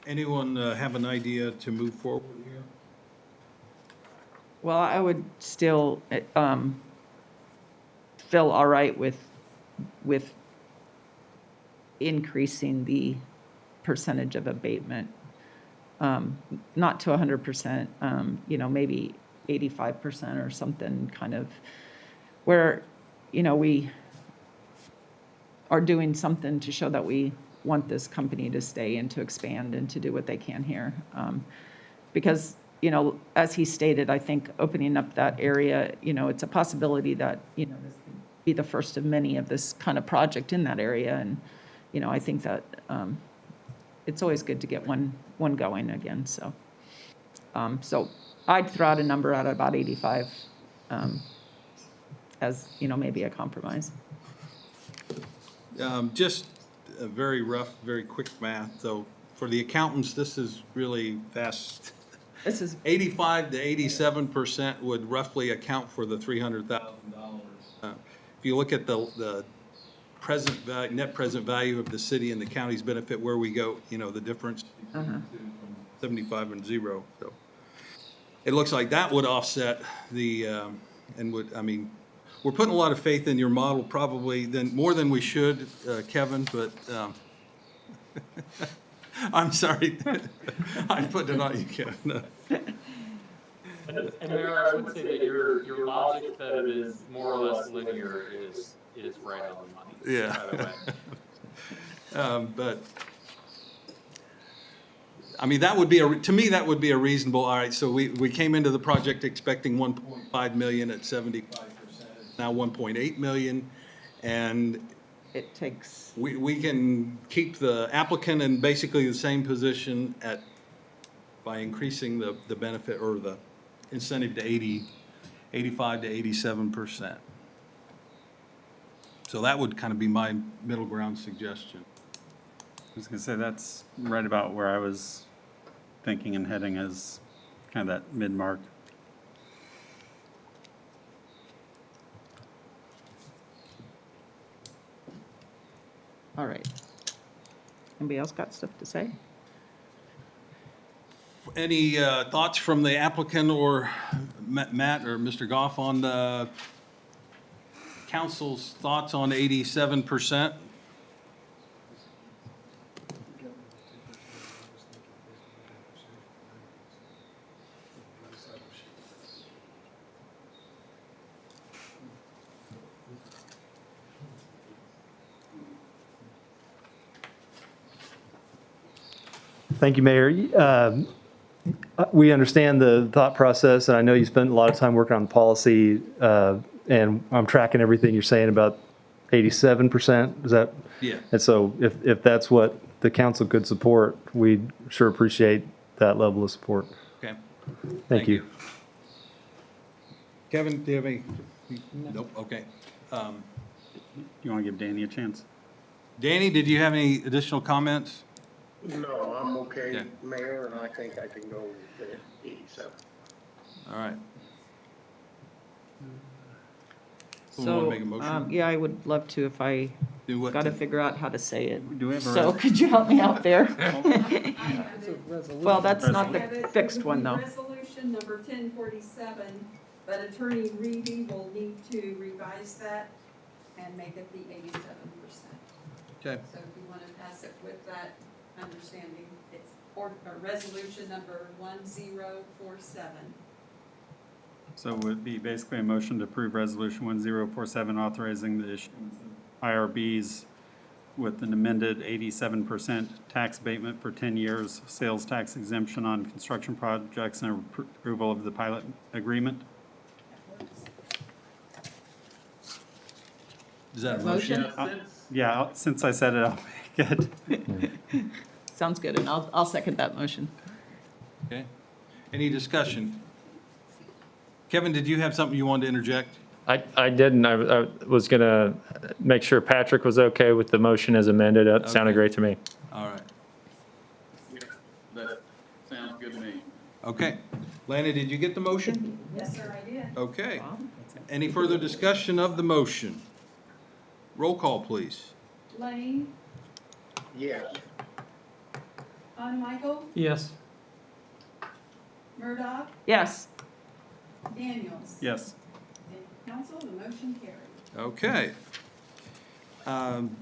Anyone have an idea to move forward here? Well, I would still feel all right with increasing the percentage of abatement, not to 100%, maybe 85% or something, kind of where, we are doing something to show that we want this company to stay and to expand and to do what they can here. Because, as he stated, I think opening up that area, it's a possibility that, this be the first of many of this kind of project in that area. And, I think that it's always good to get one going again, so. So I'd throw out a number out at about 85 as, maybe a compromise. Just a very rough, very quick math. So for the accountants, this is really fast. This is 85 to 87% would roughly account for the $300,000. If you look at the present value, net present value of the city and the county's benefit, where we go, the difference between the two, from 75 and 0. So it looks like that would offset the, we're putting a lot of faith in your model, probably more than we should, Kevin, but I'm sorry. I put it on you, Kevin. And Mayor, I would say that your logic that it is more or less linear is right on the money. Yeah. By the way. But that would be to me, that would be a reasonable, all right, so we came into the project expecting 1.5 million at 75%. It's now 1.8 million. And it takes, we can keep the applicant in basically the same position by increasing the benefit or the incentive to 85 to 87%. So that would kind of be my middle ground suggestion. I was going to say that's right about where I was thinking and heading, as kind of that mid-mark. all right. Anybody else got stuff to say? Any thoughts from the applicant or Matt or Mr. Goff on the council's thoughts on 87%? Thank you, Mayor. We understand the thought process, and I know you spent a lot of time working on the policy, and I'm tracking everything you're saying about 87%. Is that? Yeah. And so if that's what the council could support, we'd sure appreciate that level of support. Okay. Thank you. Kevin, do you have any? Nope. Okay. You want to give Danny a chance? Danny, did you have any additional comments? No, I'm okay, Yeah. Mayor, and I think I can go with the 87. All right. Someone wanna So, make a motion? yeah, I would love to if I Do what? got to figure out how to say it. Do we have a So could you help me out there? I have it. Well, that's not I the have it. fixed one, It would though. be resolution number 1047, but Attorney Reedy will need to revise that and make it the 87%. Okay. So if you want to pass it with that understanding, it's resolution number 1047. So it would be basically a motion to approve Resolution 1047, authorizing the issuance of IRBs with an amended 87% tax abatement for 10 years, sales tax exemption on construction projects, and approval of the pilot agreement. Is that a motion? Yeah, since I said it, I'll make it. Sounds good, and I'll second that motion. Okay. Any discussion? Kevin, did you have something you wanted to interject? I didn't. I was going to make sure Patrick was okay with the motion as amended. That sounded Okay. great to me. All right. That sounds good to me. Okay. Lana, did you get the motion? Yes, sir, I did. Okay. Any further discussion of the motion? Roll call, please. Lane, Yes. Michael, Yes. Murdoch, Yes. Daniels. Yes. And council, the motion carried. Okay.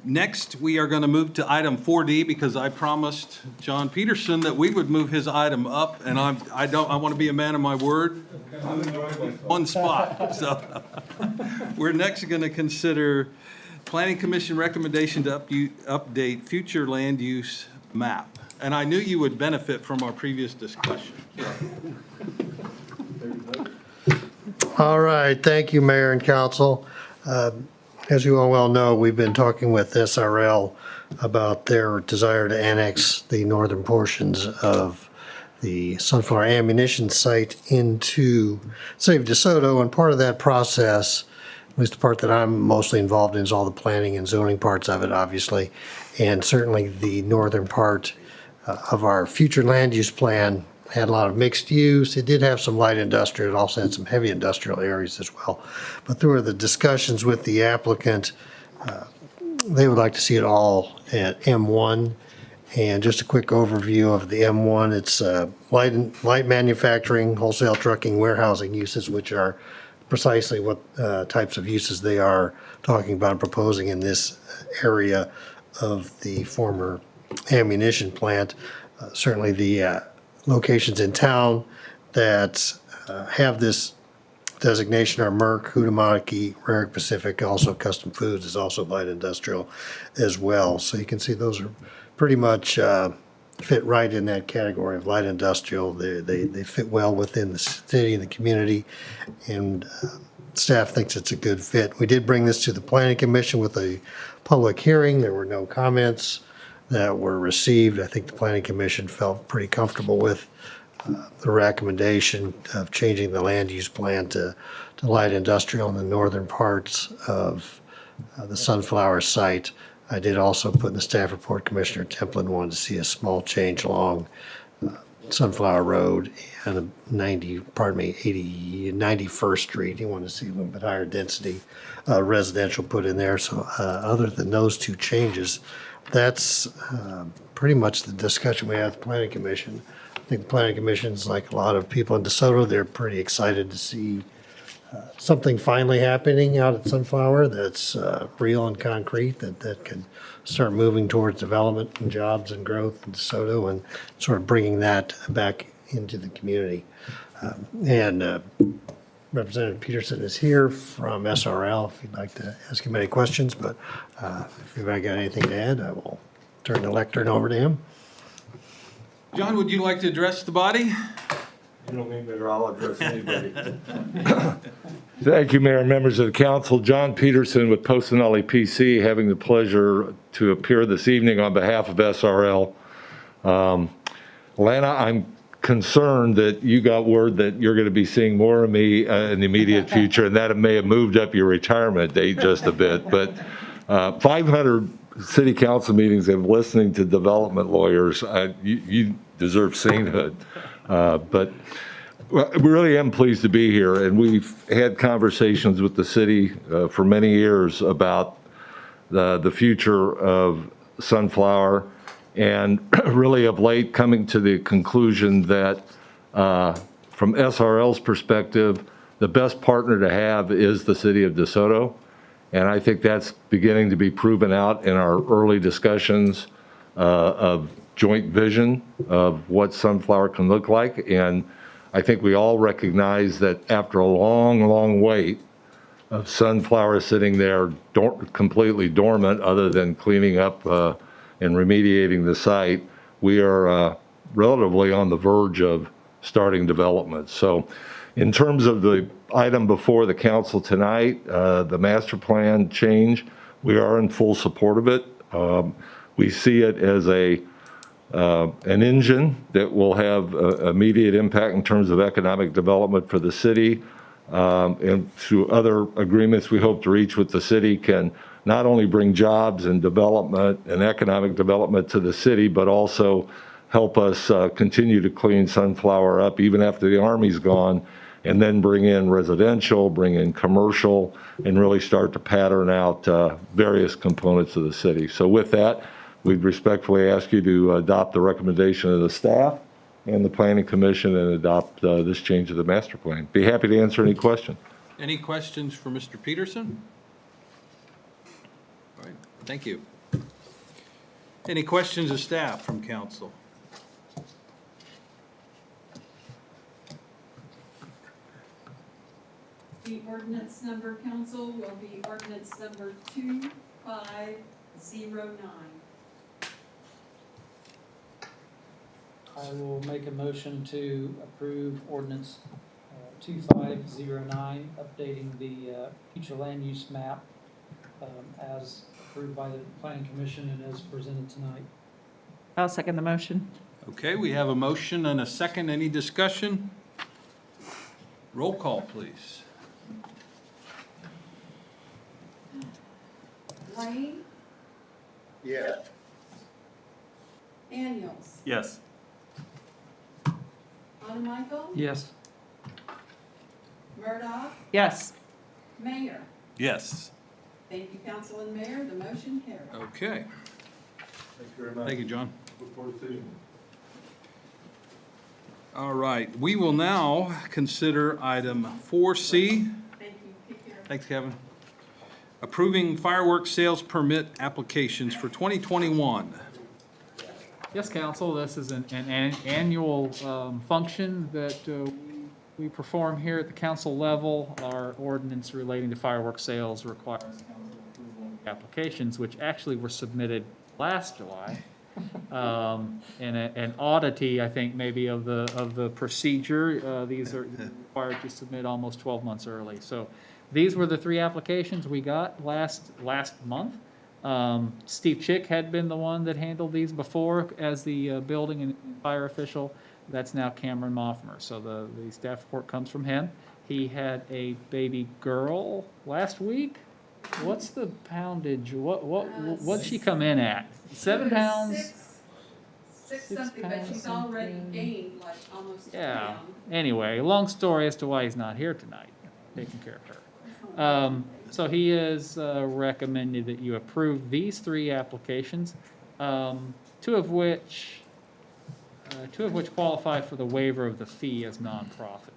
Next, we are going to move to item 4D because I promised John Peterson that we would move his item up, and I want to be a man of my word. One spot. So we're next going to consider Planning Commission recommendation to update future land use map. And I knew you would benefit from our previous discussion. All right, thank you, Mayor and Council. As you all well know, we've been talking with SRL about their desire to annex the northern portions of the Sunflower Ammunition site into City of DeSoto, and part of that process, at least the part that I'm mostly involved in, is all the planning and zoning parts of it, obviously, and certainly the northern part of our future land use plan had a lot of mixed use. It did have some light industrial. It also had some heavy industrial areas as well. But through the discussions with the applicant, they would like to see it all at M1. And just a quick overview of the M1, it's light manufacturing, wholesale trucking, warehousing uses, which are precisely what types of uses they are talking about and proposing in this area of the former ammunition plant. Certainly the locations in town that have this designation are Merck, Huhtamaki, Rarick Pacific, also Custom Foods is also light industrial as well. So you can see those are pretty much fit right in that category of light industrial. They fit well within the city and the community, and staff thinks it's a good fit. We did bring this to the Planning Commission with a public hearing. There were no comments that were received. I think the Planning Commission felt pretty comfortable with the recommendation of changing the land use plan to light industrial in the northern parts of the Sunflower site. I did also put in the staff report, Commissioner Templin wanted to see a small change along Sunflower Road and 91st Street. He wanted to see a little bit higher density residential put in there. So other than those two changes, that's pretty much the discussion we had at the Planning Commission. I think the Planning Commission's like a lot of people in DeSoto, they're pretty excited to see something finally happening out at Sunflower that's real and concrete, that can start moving towards development and jobs and growth in DeSoto and sort of bringing that back into the community. And Representative Peterson is here from SRL if you'd like to ask him any questions, but if you've got anything to add, I will turn the lectern over to him. John, would you like to address the body? You don't need me, or I'll address anybody. Thank you, Mayor and members of the council. John Peterson with Postinelli PC, having the pleasure to appear this evening on behalf of SRL. Lana, I'm concerned that you got word that you're going to be seeing more of me in the immediate future, and that it may have moved up your retirement date just a bit. But 500 city council meetings of listening to development lawyers, you deserve sainthood. But I really am pleased to be here, and we've had conversations with the city for many years about the future of Sunflower, and really of late coming to the conclusion that from SRL's perspective, the best partner to have is the city of DeSoto, and I think that's beginning to be proven out in our early discussions of joint vision of what Sunflower can look like. And I think we all recognize that after a long, long wait of Sunflower sitting there completely dormant other than cleaning up and remediating the site, we are relatively on the verge of starting development. So in terms of the item before the council tonight, the master plan change, we are in full support of it. We see it as an engine that will have immediate impact in terms of economic development for the city, and through other agreements we hope to reach with the city can not only bring jobs and development and economic development to the city, but also help us continue to clean Sunflower up even after the Army's gone, and then bring in residential, bring in commercial, and really start to pattern out various components of the city. So with that, we'd respectfully ask you to adopt the recommendation of the staff and the Planning Commission and adopt this change of the master plan. Be happy to answer any questions. Any questions for Mr. Peterson? All right, thank you. Any questions of staff from council? The ordinance number, council, will be ordinance number 2509. I will make a motion to approve ordinance 2509, updating the future land use map as approved by the planning commission and as presented tonight. I'll second the motion. Okay, we have a motion and a second. Any discussion? Roll call, please. Lane, Yes. Daniels, Yes. Michael, Yes. Murdoch, Yes. Mayor. Yes. Thank you, council and mayor, the motion carries. Okay. Thank you very much. Thank you, John. Look forward to seeing you. All right, we will now consider item 4C. Thank you, take care. Thanks, Kevin. Approving fireworks sales permit applications for 2021. Yes, council, this is an annual function that we perform here at the council level. Our ordinance relating to fireworks sales requires council approval of applications, which actually were submitted last July. And an oddity, I think, maybe of the procedure. These are required to submit almost 12 months early. So these were the three applications we got last month. Steve Chick had been the one that handled these before as the building and fire official. That's now Cameron Moffmer. So the staff report comes from him. He had a baby girl last week. What's the poundage? What'd she come in at? 7 pounds? Six something, but she's already gained like almost a Yeah. pound. Anyway, long story as to why he's not here tonight, taking care of her. So he has recommended that you approve these three applications, two of which qualify for the waiver of the fee as nonprofits.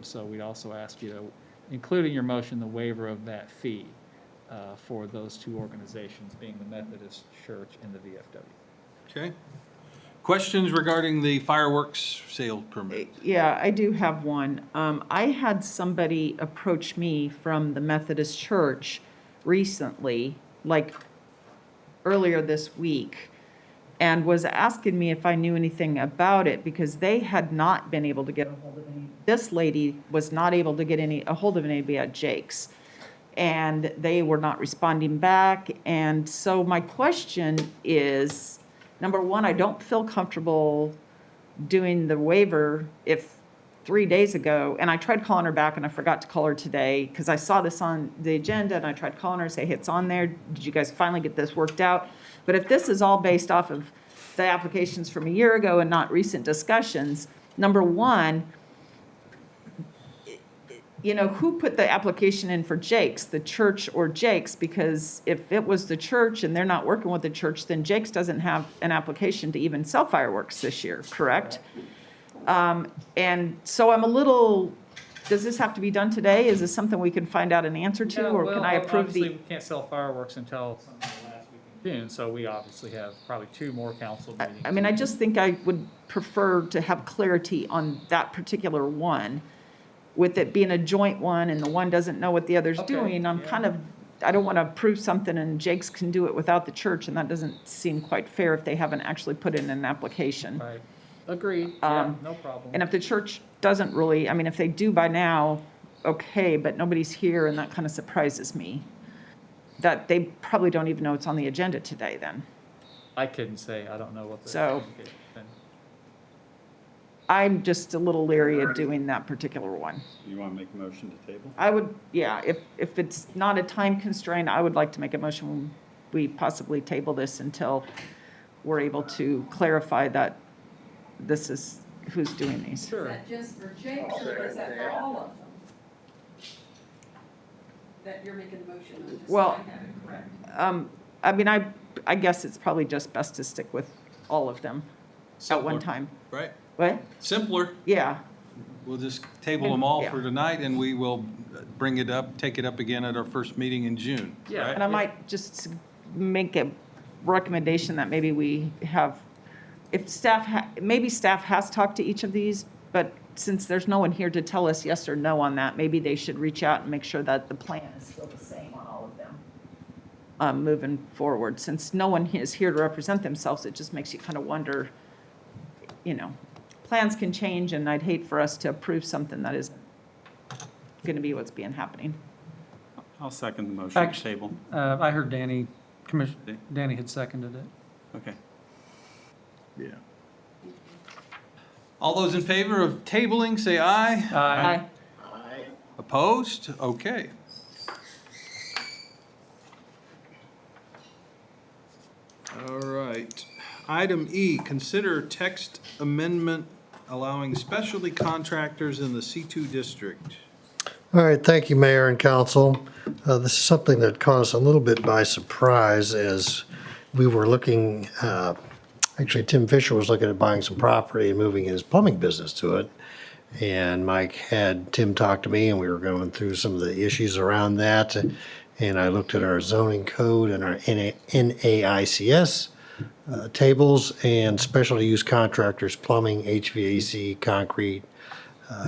So we'd also ask you to include in your motion the waiver of that fee for those two organizations, being the Methodist Church and the VFW. Okay. Questions regarding the fireworks sale permit? Yeah, I do have one. I had somebody approach me from the Methodist Church recently, like earlier this week, and was asking me if I knew anything about it because they had not been able to get a hold of any. This lady was not able to get a hold of anybody at Jake's, and they were not responding back. And so my question is, number one, I don't feel comfortable doing the waiver if 3 days ago, and I tried calling her back and I forgot to call her today because I saw this on the agenda and I tried calling her and say, hey, it's on there. Did you guys finally get this worked out? But if this is all based off of the applications from a year ago and not recent discussions, number one, who put the application in for Jake's, the church or Jake's? Because if it was the church and they're not working with the church, then Jake's doesn't have an application to even sell fireworks this year, correct? And so I'm a little, does this have to be done today? Is this something we can find out an answer to, or can I approve obviously, the? we can't sell fireworks until sometime last week in June, so we obviously have probably 2 more council meetings. I mean, I just think I would prefer to have clarity on that particular one, with it being a joint one and the one doesn't know what the other's Okay, doing. I'm yeah. kind of, I don't want to approve something and Jake's can do it without the church, and that doesn't seem quite fair if they haven't actually put in an application. Right. Agreed, yeah, no problem. And if the church doesn't really, I mean, if they do by now, okay, but nobody's here, and that kind of surprises me. That they probably don't even know it's on the agenda today then. I couldn't say, I don't know what the. So- I'm just a little leery of doing that particular one. You want to make a motion to table? I would, yeah, if it's not a time constraint, I would like to make a motion, we possibly table this until we're able to clarify that this is who's doing these. Is that just for Jake's or is that for all of them? That you're making the motion on, just so Well, I have it correct? I mean, I guess it's probably just best to stick with all of them at one Simpler, time. Right? What? Simpler. Yeah, We'll just table them all Yeah. for tonight, and we will take it up again at our first meeting in June. Yeah. right? and I might just make a recommendation that maybe we have, if staff, maybe staff has talked to each of these, but since there's no one here to tell us yes or no on that, maybe they should reach out and make sure that the plan is still the same on all of them. Moving forward, since no one is here to represent themselves, it just makes you kind of wonder, plans can change, and I'd hate for us to approve something that isn't going to be what's being happening. I'll second the motion to table. I heard Danny had seconded it. Okay. Yeah. All those in favor of tabling, say aye. Aye. Opposed? Okay. All right. Item E, consider text amendment allowing specialty contractors in the C2 district. All right, thank you, Mayor and Council. This is something that caught us a little bit by surprise as we were looking, actually Tim Fisher was looking at buying some property and moving his plumbing business to it. And Mike had Tim talk to me and we were going through some of the issues around that. And I looked at our zoning code and our NAICS tables, and specialty use contractors, plumbing, HVAC, concrete,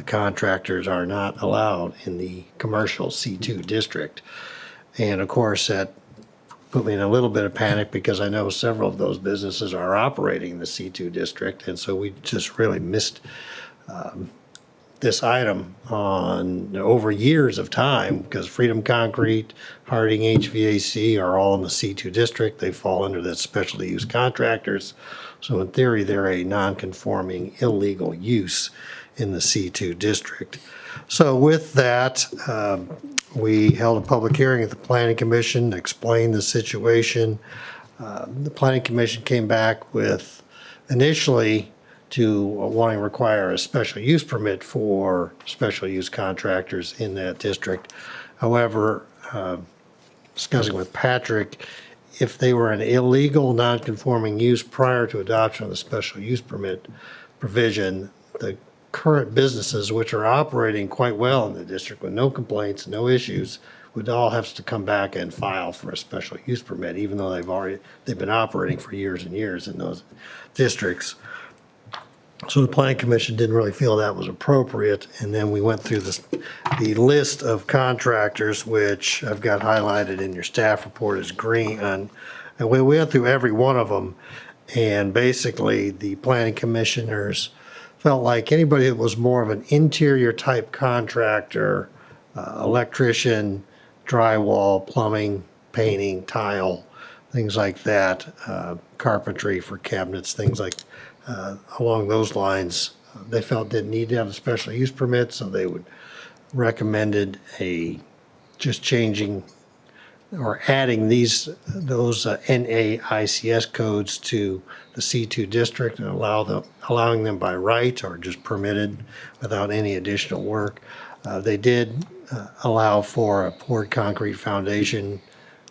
contractors are not allowed in the commercial C2 district. And of course, that put me in a little bit of panic because I know several of those businesses are operating in the C2 district. And so we just really missed this item on over years of time because Freedom Concrete, Harding HVAC are all in the C2 district. They fall under that specialty use contractors. So in theory, they're a non-conforming illegal use in the C2 district. So with that, we held a public hearing at the Planning Commission, explained the situation. The Planning Commission came back with initially to wanting to require a special use permit for special use contractors in that district. However, discussing with Patrick, if they were an illegal non-conforming use prior to adoption of the special use permit provision, the current businesses which are operating quite well in the district with no complaints, no issues, would all have to come back and file for a special use permit, even though they've been operating for years and years in those districts. So the Planning Commission didn't really feel that was appropriate, and then we went through the list of contractors, which I've got highlighted in your staff report as green, and we went through every one of them, and basically the Planning Commissioners felt like anybody that was more of an interior type contractor, electrician, drywall, plumbing, painting, tile, things like that, carpentry for cabinets, things like along those lines, they felt didn't need to have a special use permit, so they would recommended just changing or adding those NAICS codes to the C2 district and allowing them by right or just permitted without any additional work. They did allow for a poured concrete foundation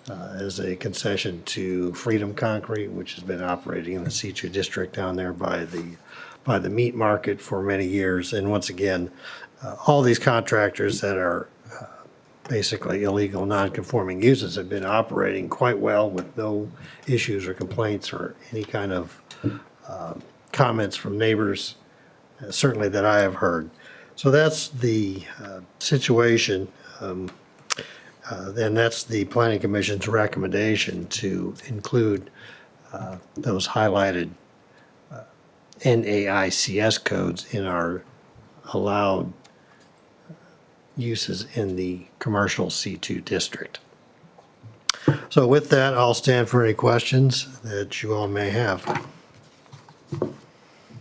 as a concession to Freedom Concrete, which has been operating in the C2 district down there by the meat market for many years. And once again, all these contractors that are basically illegal non-conforming uses have been operating quite well with no issues or complaints or any kind of comments from neighbors, certainly that I have heard. So that's the situation. And that's the Planning Commission's recommendation to include those highlighted NAICS codes in our allowed uses in the commercial C2 district. So with that, I'll stand for any questions that you all may have.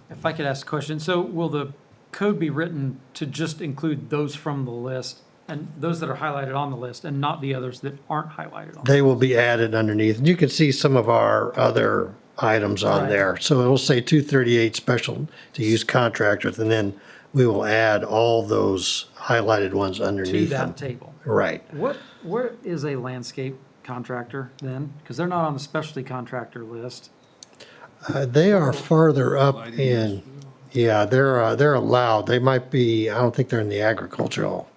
If I could ask a question, so will the code be written to just include those from the list and those that are highlighted on the list and not the others that aren't highlighted on? They will be added underneath. And you can see some of our other items on there. So it will say 238 special to use contractors, and then we will add all those highlighted ones underneath To them. that table. Right. What is a landscape contractor then? Because they're not on the specialty contractor list. They are farther up in, yeah, they're allowed. They might be, I don't think they're in the agricultural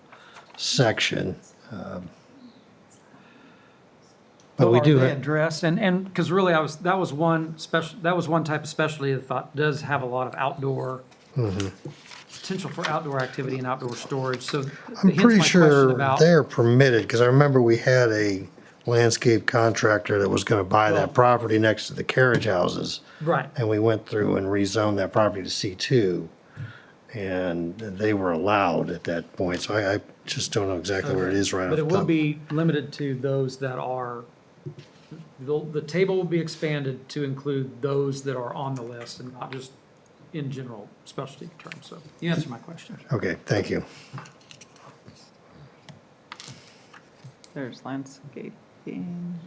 section. But we do Are they have, addressed? And because really that was one type of specialty that I thought does have a lot of outdoor potential for outdoor activity and outdoor storage. So I'm hence pretty my question sure about- they're permitted, because I remember we had a landscape contractor that was going to buy that property next to the carriage houses. Right. And we went through and rezoned that property to C2. and they were allowed at that point, so I just don't know exactly where it is right off But the it top. will be limited to those that are, the table will be expanded to include those that are on the list and not just in general specialty terms. So you answered my question. Okay, thank you. There's landscaping.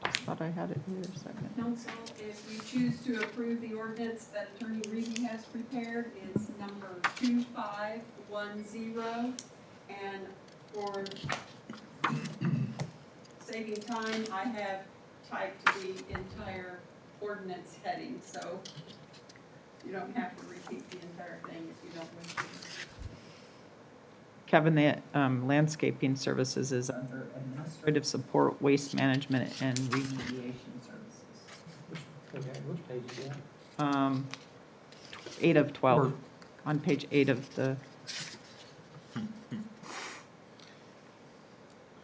Just thought I had it here a second. Council, if you choose to approve the ordinance that Attorney Reedy has prepared, it's number 2510. And for saving time, I have typed the entire ordinance heading, so you don't have to repeat the entire thing if you don't wish to. Kevin, the landscaping services is under administrative support, waste management, and remediation services. Which page is that? 8 of 12, Or- on page 8 of the,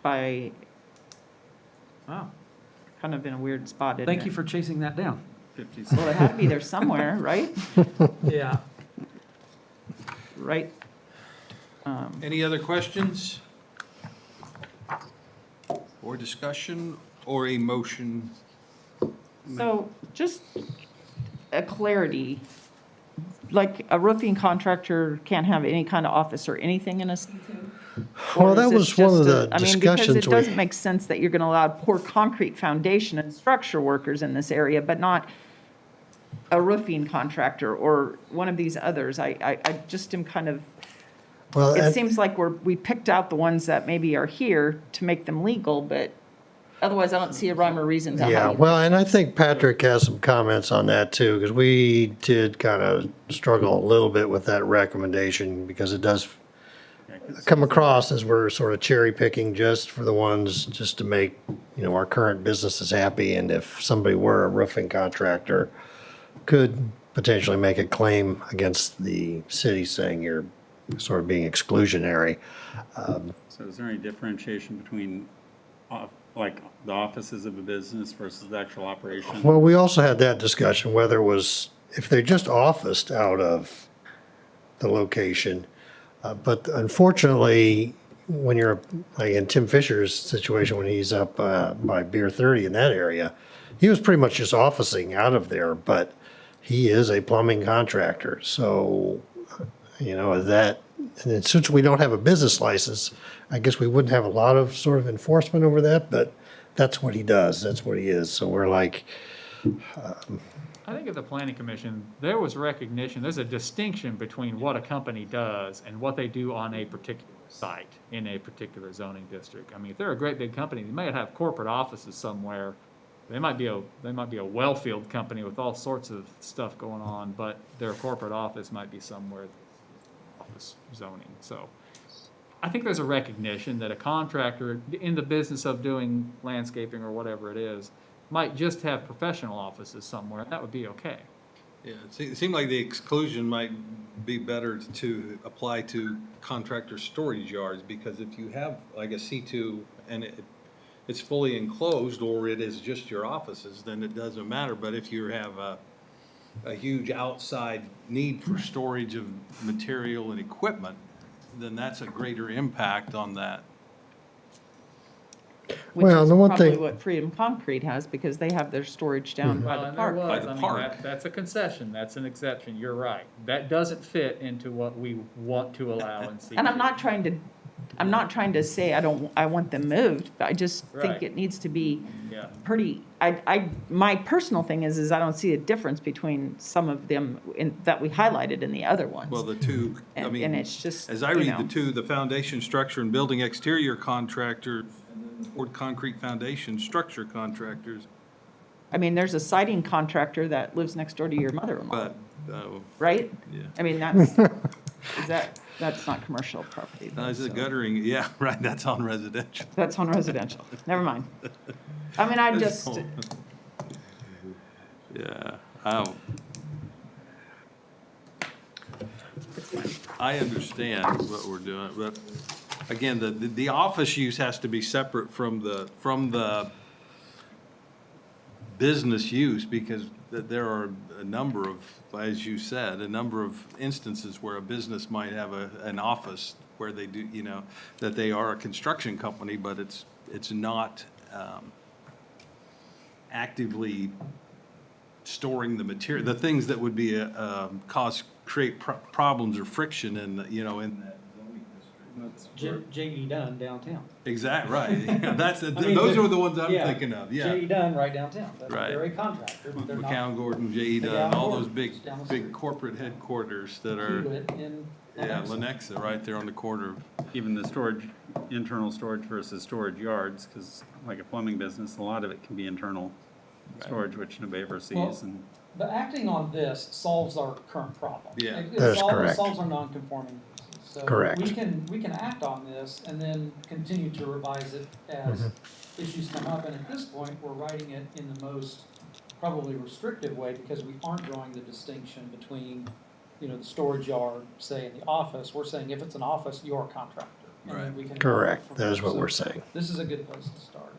by, Wow. kind of in a weird spot, isn't it? Thank you for chasing that down. Well, it had to be there somewhere, right? Yeah. Right? Any other questions? Or discussion, or a motion? So just a clarity, like a roofing contractor can't have any kind of office or anything in a C2? Well, Or that is it was one of just the I mean, discussions because it doesn't make sense that you're going to allow pour concrete foundation and structure workers in this area, but not a roofing contractor or one of these others. I just am kind of, Well, it and- seems like we picked out the ones that maybe are here to make them legal, but otherwise I don't see a rhyme or reason to Yeah, how. well, and I think Patrick has some comments on that too, because we did kind of struggle a little bit with that recommendation because it does come across as we're sort of cherry picking just for the ones, just to make, our current businesses happy. And if somebody were a roofing contractor, could potentially make a claim against the city saying you're sort of being exclusionary. So is there any differentiation between, like, the offices of a business versus the actual operation? Well, we also had that discussion, whether it was, if they just officed out of the location. But unfortunately, when you're, like in Tim Fisher's situation, when he's up by Beer 30 in that area, he was pretty much just officing out of there, but he is a plumbing contractor. So, that, and since we don't have a business license, I guess we wouldn't have a lot of sort of enforcement over that, but that's what he does. That's what he is. So we're like, I think at the planning commission, there was recognition, there's a distinction between what a company does and what they do on a particular site in a particular zoning district. I mean, if they're a great big company, they might have corporate offices somewhere. They might be a well-field company with all sorts of stuff going on, but their corporate office might be somewhere office zoning. So I think there's a recognition that a contractor in the business of doing landscaping or whatever it is might just have professional offices somewhere, and that would be okay. Yeah, it seemed like the exclusion might be better to apply to contractor storage yards, because if you have like a C2 and it's fully enclosed, or it is just your offices, then it doesn't matter. But if you have a huge outside need for storage of material and equipment, then that's a greater impact on that. Which Well, is the one probably thing- what Freedom Concrete has, because they have their storage down by the And park. there was, By the I mean, park. that's a concession, that's an exception, you're right. That doesn't fit into what we want to allow in C2. And I'm not trying to say I want them moved, but I just think Right. it needs to be Yeah. pretty, my personal thing is I don't see a difference between some of them that we highlighted in the other ones. Well, the two, I And mean, it's just, as I you read know. the two, the foundation, structure, and building exterior contractor, or concrete foundation structure contractors, I mean, there's a siding contractor that lives next door to your mother-in-law, but, right? yeah. I mean, that's not commercial property. though, Is it so. guttering? Yeah, right, that's on residential. That's on residential. Never mind. I mean, I just, Yeah, it's fine. I understand what we're doing, but again, the office use has to be separate from the business use, because there are a number of, as you said, a number of instances where a business might have an office where they do, you know, that they are a construction company, but it's not actively storing the material, the things that would be create problems or friction in, you know, in that zoning district. J.E. Dunn downtown. Exactly, right. That's, I mean, those are the ones I'm thinking of, yeah. J.E. Dunn right downtown. Right. They're a contractor, but they're not. McCown, Gordon, J.E. Dunn, all those big down the street. corporate headquarters that are, Hewitt in yeah, Lenexa. Lenexa, right there on the corner. Even the storage, internal storage versus storage yards, because like a plumbing business, a lot of it can be internal storage, which nobody ever sees. Well, And But acting on this solves our current problem. Yeah. That's correct. It solves our non-conforming uses. So Correct. we can act on this and then continue to revise it as issues come up. And at this point, we're writing it in the most probably restrictive way because we aren't drawing the distinction between, you know, the storage yard, say, in the office. We're saying if it's an office, you're a contractor. And then we can Correct. from That is there. what So we're saying. This is a good place to start.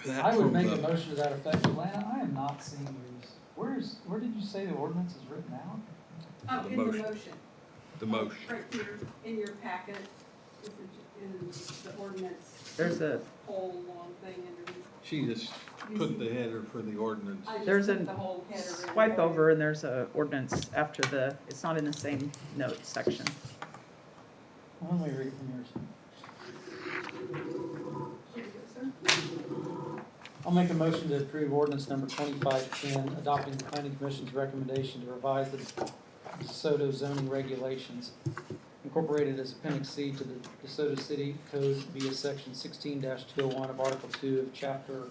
That I would from make the- a motion to that effect. Lana, I am not seeing these. Where did you say the ordinance is written out? Oh, in the motion. The motion. Right here, in your packet, is in the ordinance. There's a, Whole long thing underneath. She just put the header for the ordinance. I just there's put a the whole header in swipe there. over and there's a ordinance after the, it's not in the same notes section. Why don't we read it from yours? Here you go, sir. I'll make a motion to approve ordinance number 2510, adopting the planning commission's recommendation to revise the DeSoto zoning regulations incorporated as Appendix C to the DeSoto City Code via Section 16-201 of Article 2 of Chapter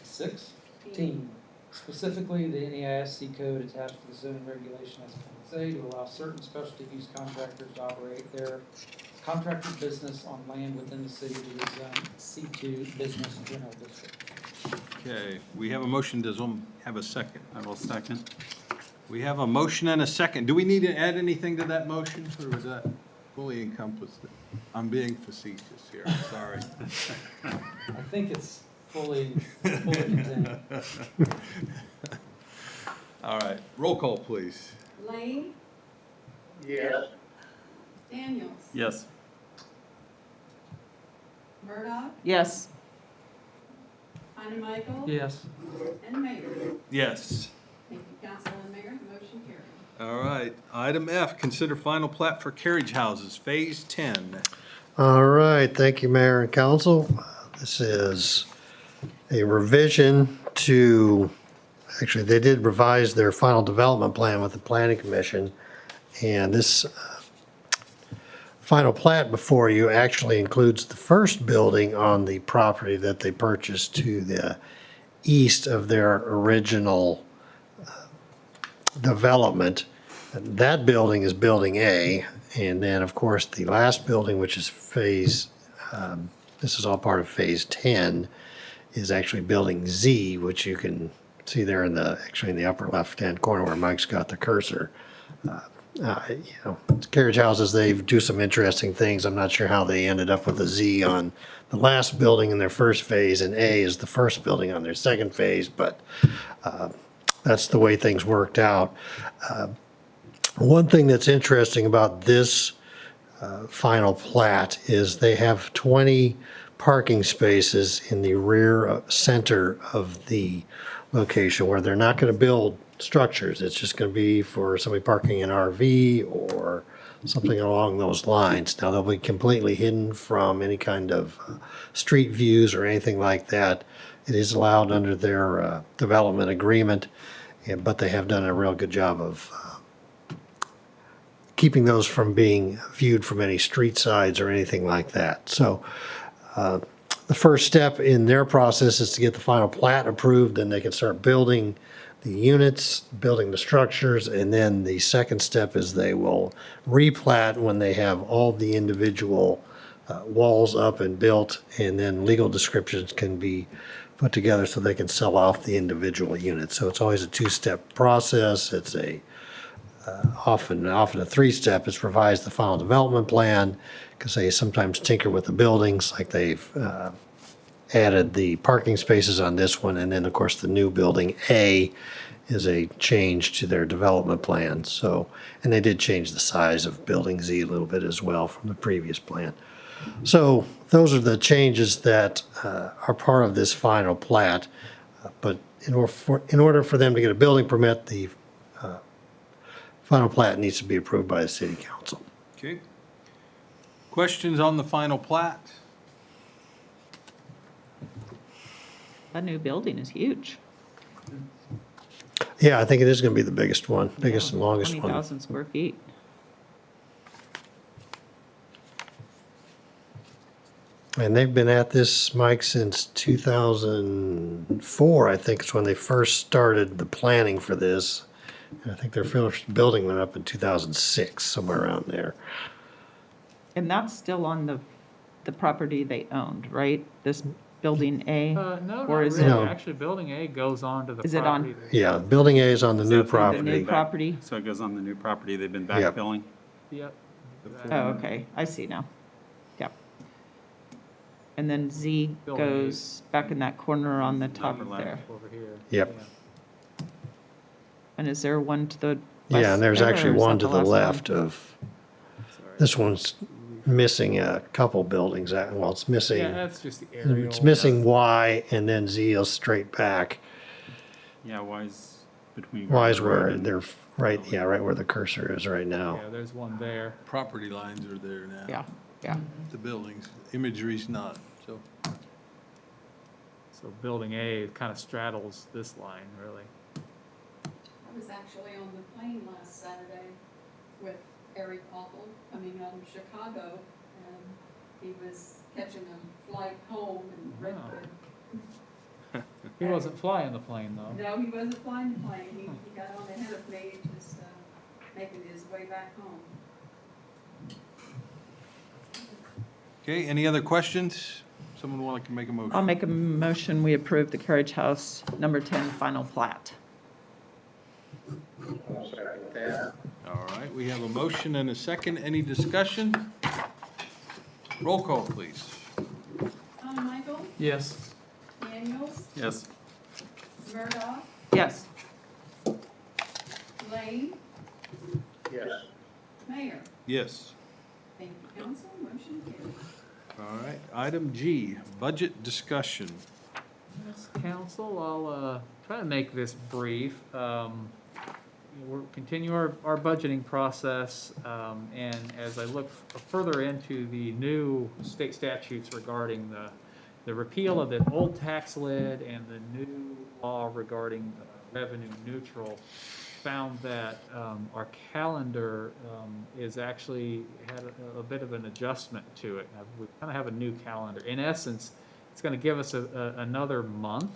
16. Specifically, the NEISC code attached to the zoning regulation as Appendix A to allow certain specialty use contractors to operate their contractor business on land within the city to the zone C2 Business General District. Okay, we have a motion. Does one have a second? I will second. We have a motion and a second. Do we need to add anything to that motion, or was that fully encompassed? I'm being facetious here, I'm sorry. I think it's fully contained. All right, roll call, please. Lane, Yes. Daniels, Yes. Murdoch, Yes. Michael. Yes. And Mayor. Yes. Thank you, Council and Mayor, the motion carried. All right, item F, consider final plat for carriage houses, Phase 10. All right, thank you, Mayor and Council. This is a revision to, actually, they did revise their final development plan with the Planning Commission. And this final plat before you actually includes the first building on the property that they purchased to the east of their original development. That building is Building A, and then, of course, the last building, which is this is all part of Phase 10, is actually Building Z, which you can see there in the upper left-hand corner where Mike's got the cursor. Carriage houses, they do some interesting things. I'm not sure how they ended up with a Z on the last building in their first phase, and A is the first building on their second phase, but that's the way things worked out. One thing that's interesting about this final plat is they have 20 parking spaces in the rear center of the location where they're not going to build structures. It's just going to be for somebody parking an RV or something along those lines. Now, they'll be completely hidden from any kind of street views or anything like that. It is allowed under their development agreement, but they have done a real good job of keeping those from being viewed from any street sides or anything like that. So the first step in their process is to get the final plat approved, and they can start building the units, building the structures, and then the second step is they will replat when they have all the individual walls up and built, and then legal descriptions can be put together so they can sell off the individual units. So it's always a two-step process. It's often a three-step. It's revise the final development plan because they sometimes tinker with the buildings, like they've added the parking spaces on this one, and then, of course, the new building A is a change to their development plan. So, and they did change the size of building Z a little bit as well from the previous plan. So those are the changes that are part of this final plat. But in order for them to get a building permit, the final plat needs to be approved by the city council. Okay. Questions on the final plat? That new building is huge. Yeah, I think it is going to be the biggest one, biggest and longest one. 20,000 square feet. And they've been at this, Mike, since 2004, I think is when they first started the planning for this. And I think their first building went up in 2006, somewhere around there. And that's still on the property they owned, right? This building A? No, Or not is really. No. Actually, building A goes on to the Is it on- property. Yeah, building A is on the new The property. new property? So it goes on the new property, they've been Yep. backfilling? Yep. Oh, okay, I see now. Yep. And then Z Building A. goes back in that corner on the top Upper left. there. Over here. Yep. Yeah. And is there one to the Yeah, west and there's there, or actually is one that to the last left of, Sorry. this one's missing a couple buildings. Well, it's missing, Yeah, that's just the aerial. it's missing Y, and then Z is straight back. Yeah, Y's between. Y is Garden Road where and- they're, right, yeah, right where the cursor is right now. Yeah, there's one there. Property lines are there now. Yeah, yeah. The buildings, imagery's not, so. So building A kind of straddles this line, really. I was actually on the plane last Saturday with Eric Awful coming out of Chicago, and he was catching a flight home in Redwood. He wasn't flying the plane, though. No, he wasn't flying the plane. He got on ahead of me, just making his way back home. Okay, any other questions? Someone want to make a motion? I'll make a motion, we approve the carriage house number 10 final plat. I'll second that. All right, we have a motion and a second. Any discussion? Roll call, please. Michael, Yes. Daniels, Yes. Murdoch, Yes. Lane, Yes. Mayor. Yes. Thank you, council. Motion carries. All right, item G, budget discussion. Yes, council, I'll try to make this brief. We'll continue our budgeting process, and as I look further into the new state statutes regarding the repeal of the old tax lid and the new law regarding revenue neutral, found that our calendar is actually had a bit of an adjustment to it. We kind of have a new calendar. In essence, it's going to give us another month,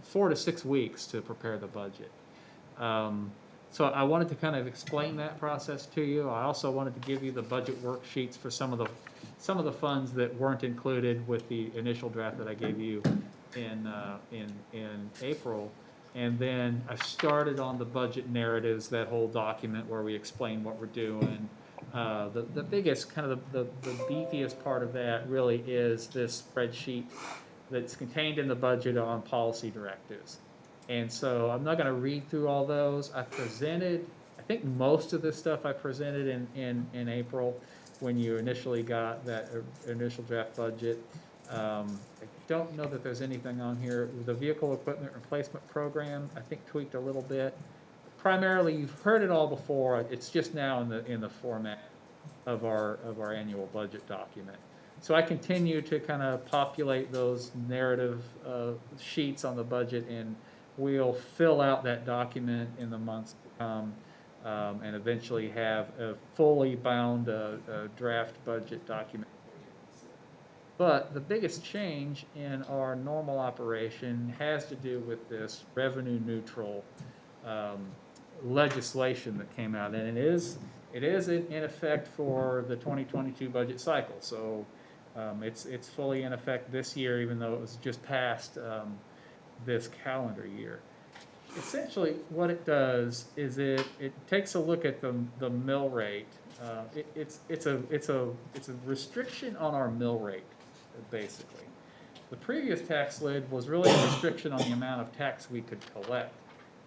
4 to 6 weeks to prepare the budget. So I wanted to kind of explain that process to you. I also wanted to give you the budget worksheets for some of the funds that weren't included with the initial draft that I gave you in April. And then I started on the budget narratives, that whole document where we explain what we're doing. The biggest, kind of the beefiest part of that really is this spreadsheet that's contained in the budget on policy directives. And so I'm not going to read through all those. I think most of this stuff I presented in April when you initially got that initial draft budget. I don't know that there's anything on here. The vehicle equipment replacement program, I think tweaked a little bit. Primarily, you've heard it all before. It's just now in the format of our annual budget document. So I continue to kind of populate those narrative sheets on the budget, and we'll fill out that document in the months to come, and eventually have a fully bound draft budget document. But the biggest change in our normal operation has to do with this revenue neutral legislation that came out, and it is in effect for the 2022 budget cycle. So it's fully in effect this year, even though it was just past this calendar year. Essentially, what it does is it takes a look at the mill rate. It's a restriction on our mill rate, basically. The previous tax lid was really a restriction on the amount of tax we could collect.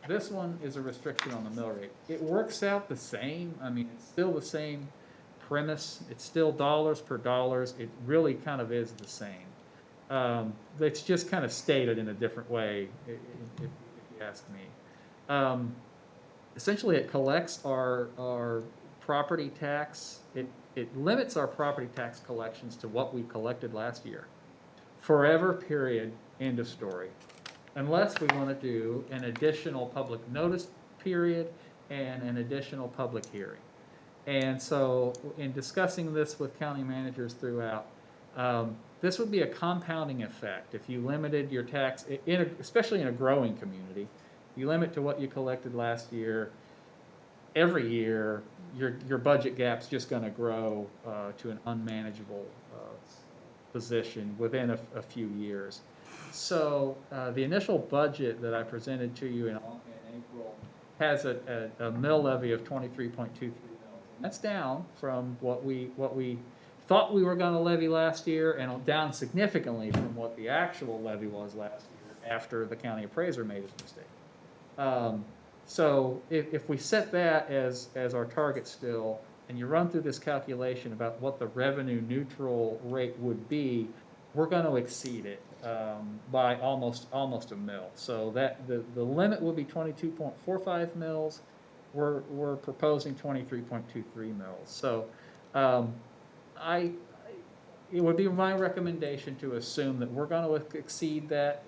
This one is a restriction on the mill rate. It works out the same. I mean, it's still the same premise. It's still dollars per dollars. It really kind of is the same. It's just kind of stated in a different way, if you ask me. Essentially, it collects our property tax. It limits our property tax collections to what we collected last year. Forever, period, end of story. Unless we want to do an additional public notice period and an additional public hearing. And so in discussing this with county managers throughout, this would be a compounding effect. If you limited your tax, especially in a growing community, you limit to what you collected last year, every year, your budget gap's just going to grow to an unmanageable position within a few years. So the initial budget that I presented to you in April has a mill levy of 23.23 mils. That's down from what we thought we were going to levy last year, and down significantly from what the actual levy was last year after the county appraiser made his mistake. So if we set that as our target still, and you run through this calculation about what the revenue neutral rate would be, we're going to exceed it by almost a mil. So that the limit will be 22.45 mils. We're proposing 23.23 mils. So it would be my recommendation to assume that we're going to exceed that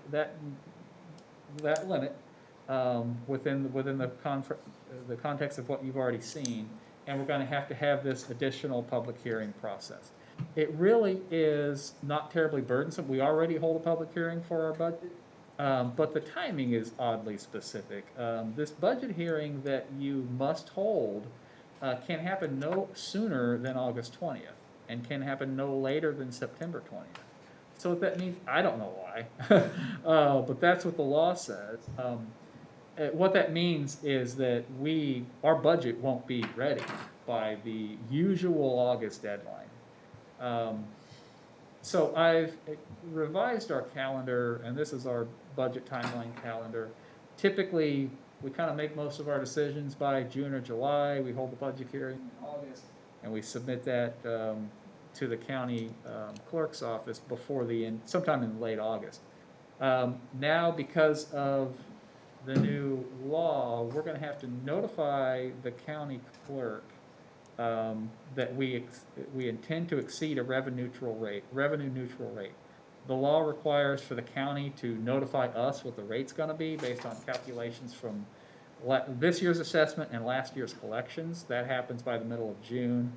limit within the context of what you've already seen, and we're going to have this additional public hearing process. It really is not terribly burdensome. We already hold a public hearing for our budget, but the timing is oddly specific. This budget hearing that you must hold can happen no sooner than August 20th and can happen no later than September 20th. So what that means, I don't know why, but that's what the law says. What that means is that our budget won't be ready by the usual August deadline. So I've revised our calendar, and this is our budget timeline calendar. Typically, we kind of make most of our decisions by June or July. We hold the budget hearing in August, and we submit that to the county clerk's office before sometime in late August. Now, because of the new law, we're going to have to notify the county clerk that we intend to exceed a revenue neutral rate. The law requires for the county to notify us what the rate's going to be based on calculations from this year's assessment and last year's collections. That happens by the middle of June,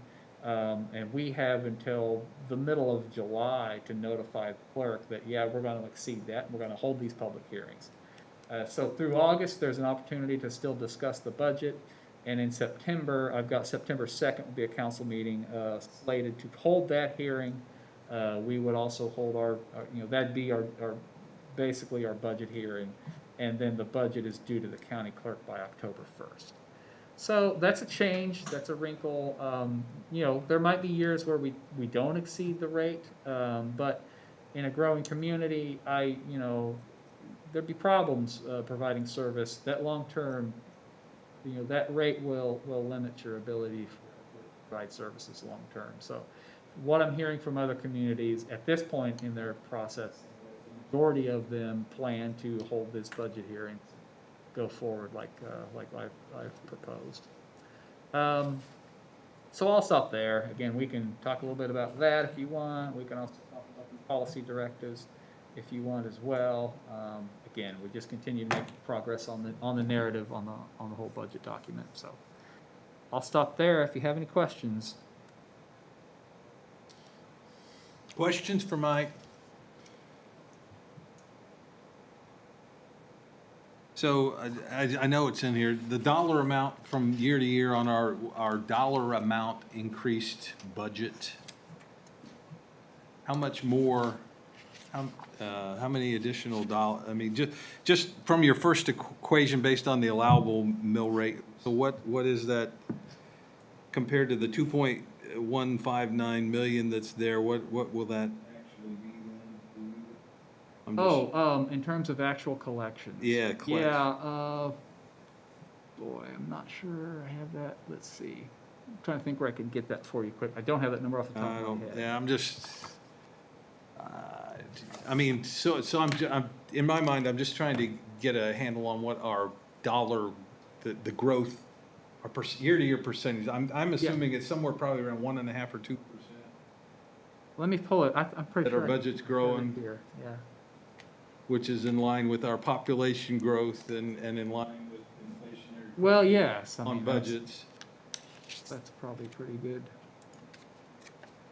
and we have until the middle of July to notify the clerk that, yeah, we're going to exceed that, and we're going to hold these public hearings. So through August, there's an opportunity to still discuss the budget. And in September, I've got September 2nd will be a council meeting slated to hold that hearing. We would also hold that'd be basically our budget hearing. And then the budget is due to the county clerk by October 1st. So that's a change, that's a wrinkle. There might be years where we don't exceed the rate, but in a growing community, there'd be problems providing service. That long-term, that rate will limit your ability to provide services long-term. So what I'm hearing from other communities at this point in their process, the majority of them plan to hold this budget hearing, go forward like I've proposed. So I'll stop there. Again, we can talk a little bit about that if you want. We can also talk about the policy directives if you want as well. Again, we just continue to make progress on the narrative on the whole budget document. So I'll stop there if you have any questions. Questions for Mike? So I know it's in here. The dollar amount from year to year on our dollar amount increased budget. How much more? How many additional dollars? I mean, just from your first equation based on the allowable mill rate. So what is that compared to the 2.159 million that's there? What will that actually be then? In terms of actual collections. Yeah, collections. Yeah, boy, I'm not sure I have that. Let's see. I'm trying to think where I could get that for you quick. I don't have that number off the top of my head. Yeah, I'm just, I mean, so I'm, in my mind, I'm just trying to get a handle on what our dollar, the growth, our year-to-year percentage. I'm assuming it's somewhere probably around 1.5 or 2%. Let me pull it. I'm pretty That sure. our budget's growing. Here, yeah. Which is in line with our population growth and in line with inflationary. Well, yes. On budgets. That's probably pretty good.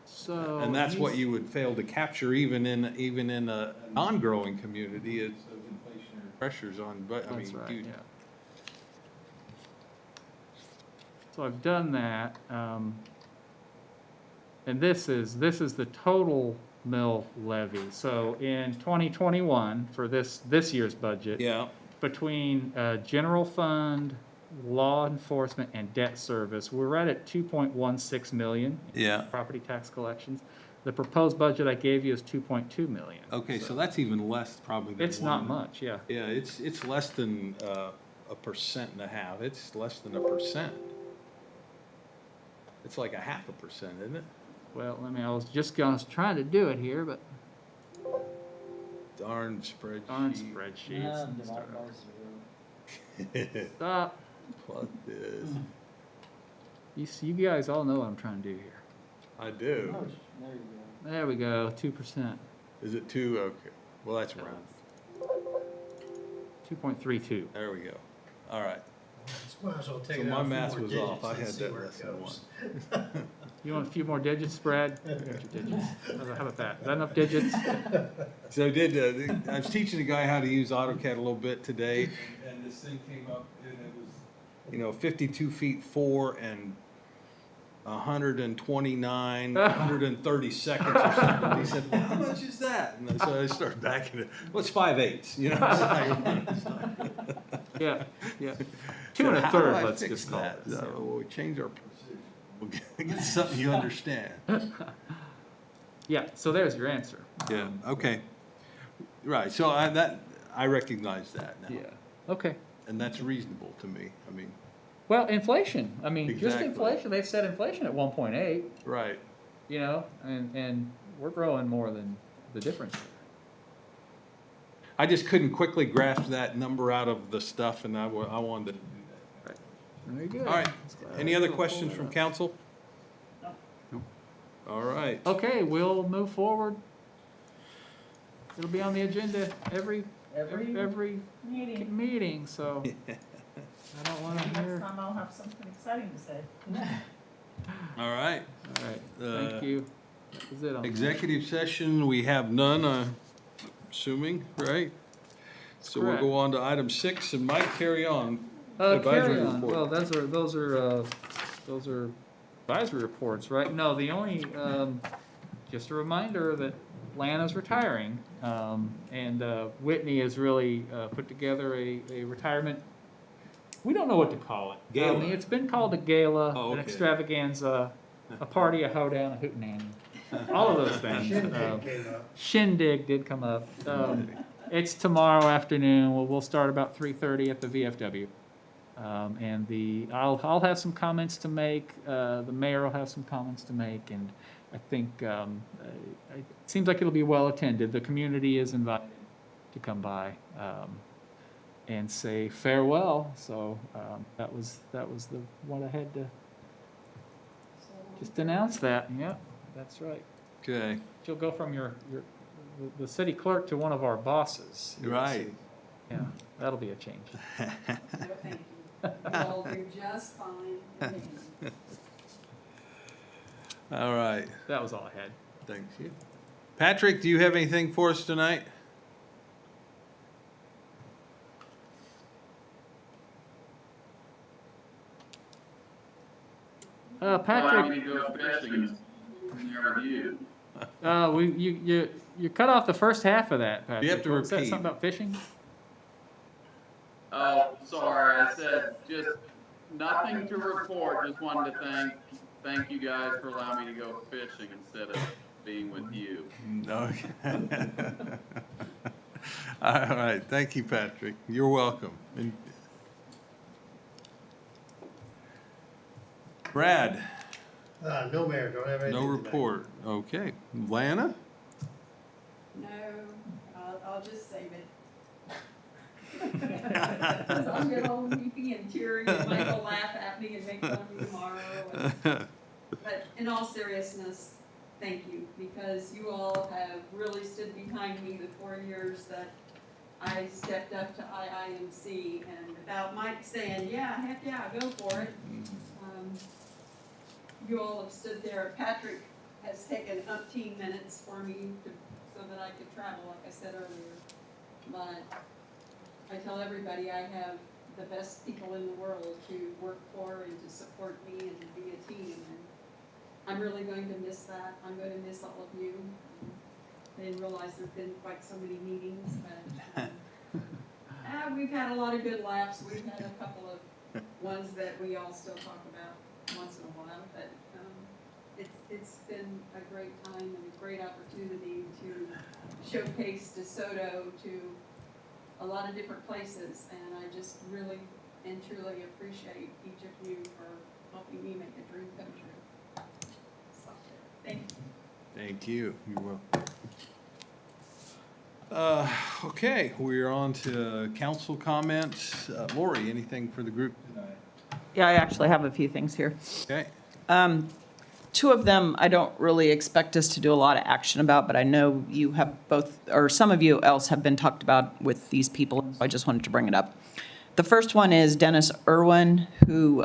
So. And that's what you would fail to capture even in a non-growing community is those inflationary pressures on, but I That's mean, right, huge. yeah. So I've done that, and this is the total mill levy. So in 2021, for this year's budget, Yeah. between general fund, law enforcement, and debt service, we're right at 2.16 million. in Yeah. Property tax collections. The proposed budget I gave you is 2.2 million. Okay, so that's even less probably than It's not one. much, yeah. Yeah, it's less than 1.5%. It's less than 1%. It's like 0.5%, isn't it? Well, I was trying to do it here, but. Darn spreadsheet. Darn spreadsheets. Stop. Plug this. You guys all know what I'm trying to do here. I do. There we go, 2%. Is it 2? Okay. Well, that's around. 2.32. There we go. All right. Might as well take So it my out a few math more was digits off. I and had see that where it less than goes. 1. You want a few more digits, Brad? I got your digits. How about that? Is that enough digits? So I was teaching a guy how to use AutoCAD a little bit today, and this thing came up, and it was, 52 feet 4 and 129, 130 seconds or something. He said, well, how much is that? And so I started backing it. Well, it's 5/8, Yeah. 2 So and a how do third, I let's fix just call that? it. So we'll change our precision. We'll get something you understand. Yeah, so there's your answer. Yeah, okay. Right, so I recognize that now. Yeah, okay. And that's reasonable to me. I mean, Well, inflation. I mean, just Exactly. inflation. They've set inflation at 1.8, right. and we're growing more than the difference. I just couldn't quickly grasp that number out of the stuff, and I wanted to do that. Right. Very good. All right. Any other questions from council? No. All right. Okay, we'll move forward. It'll be on the agenda every meeting, so I don't want to hear. Next time I'll have something exciting to say. All right. All right, thank you. That was it on that. Executive session, we have none, assuming, right? So we'll go on to item 6, and Mike, carry on. Advisory Carry on. report. Well, those are advisory reports, right? No, the only, just a reminder that Lana's retiring, and Whitney has really put together a retirement. We don't know what to call it. Gala. I mean, it's been called a gala, Oh, an okay. extravaganza, a party, a hoedown, a hootenanny, all of those things. Shindig did come up. It's tomorrow afternoon. We'll start about 3:30 at the VFW. And I'll have some comments to make. The mayor will have some comments to make, and I think it seems like it'll be well attended. The community is invited to come by and say farewell. So that was the what I had to just announce that. Yeah, that's right. Okay. She'll go from the city clerk to one of our bosses. Right. Yeah, that'll be a change. No, thank you. You'll do just fine. All right. That was all I had. Thank you. Patrick, do you have anything for us tonight? Patrick, me to go fishing there with you. you cut off the first half of that, Patrick. You have to Was that repeat. something about fishing? Oh, sorry, I said just nothing to report, just wanted to thank you guys for allowing me to go fishing instead of being with you. No. All right, thank you, Patrick. You're welcome. And Brad, No, Mayor, don't have anything no tonight. report. Okay. Lana? No, I'll just save it. Because I'll get all weepy and teary and Michael laugh at me and make fun of me tomorrow. But in all seriousness, thank you, because you all have really stood behind me the 4 years that I stepped up to IIMC, and without Mike saying, yeah, heck yeah, go for it, you all have stood there. Patrick has taken umpteen minutes for me so that I could travel, like I said earlier. But I tell everybody I have the best people in the world to work for and to support me and to be a team. And I'm really going to miss that. I'm going to miss all of you. I didn't realize there've been quite so many meetings, but we've had a lot of good laughs. We've had a couple of ones that we all still talk about once in a while, but it's been a great time and a great opportunity to showcase DeSoto to a lot of different places, and I just really and truly appreciate each of you for helping me make a dream come true. So, thank you. Thank you. You're welcome. Okay, we're on to council comments. Lori, anything for the group tonight? Yeah, I actually have a few things here. Okay. Two of them I don't really expect us to do a lot of action about, but I know you have both, or some of you else have been talked about with these people. So I just wanted to bring it up. The first one is Dennis Irwin, who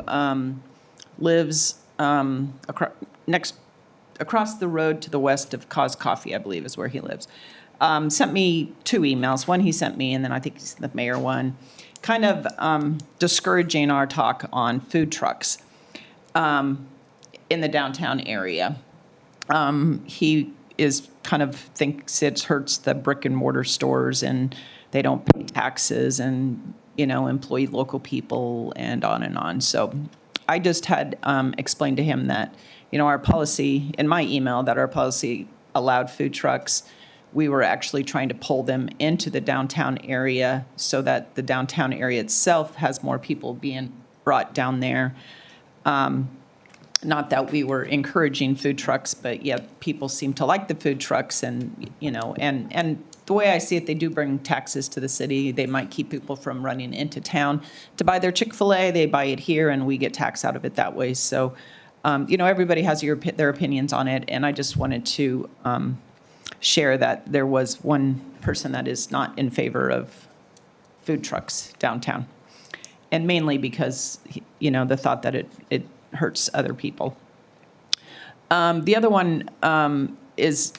lives across the road to the west of Cause Coffee, I believe is where he lives. Sent me 2 emails. One he sent me, and then I think he's the mayor one, kind of discouraging our talk on food trucks in the downtown area. He is kind of thinks it hurts the brick and mortar stores and they don't pay taxes and, you know, employ local people and on and on. So I just had explained to him that, you know, our policy, in my email, that our policy allowed food trucks. We were actually trying to pull them into the downtown area so that the downtown area itself has more people being brought down there. Not that we were encouraging food trucks, but yet people seem to like the food trucks, and, you know, and the way I see it, they do bring taxes to the city. They might keep people from running into town to buy their Chick-fil-A. They buy it here and we get tax out of it that way. So, you know, everybody has their opinions on it. And I just wanted to share that there was one person that is not in favor of food trucks downtown. And mainly because, you know, the thought that it hurts other people. The other one is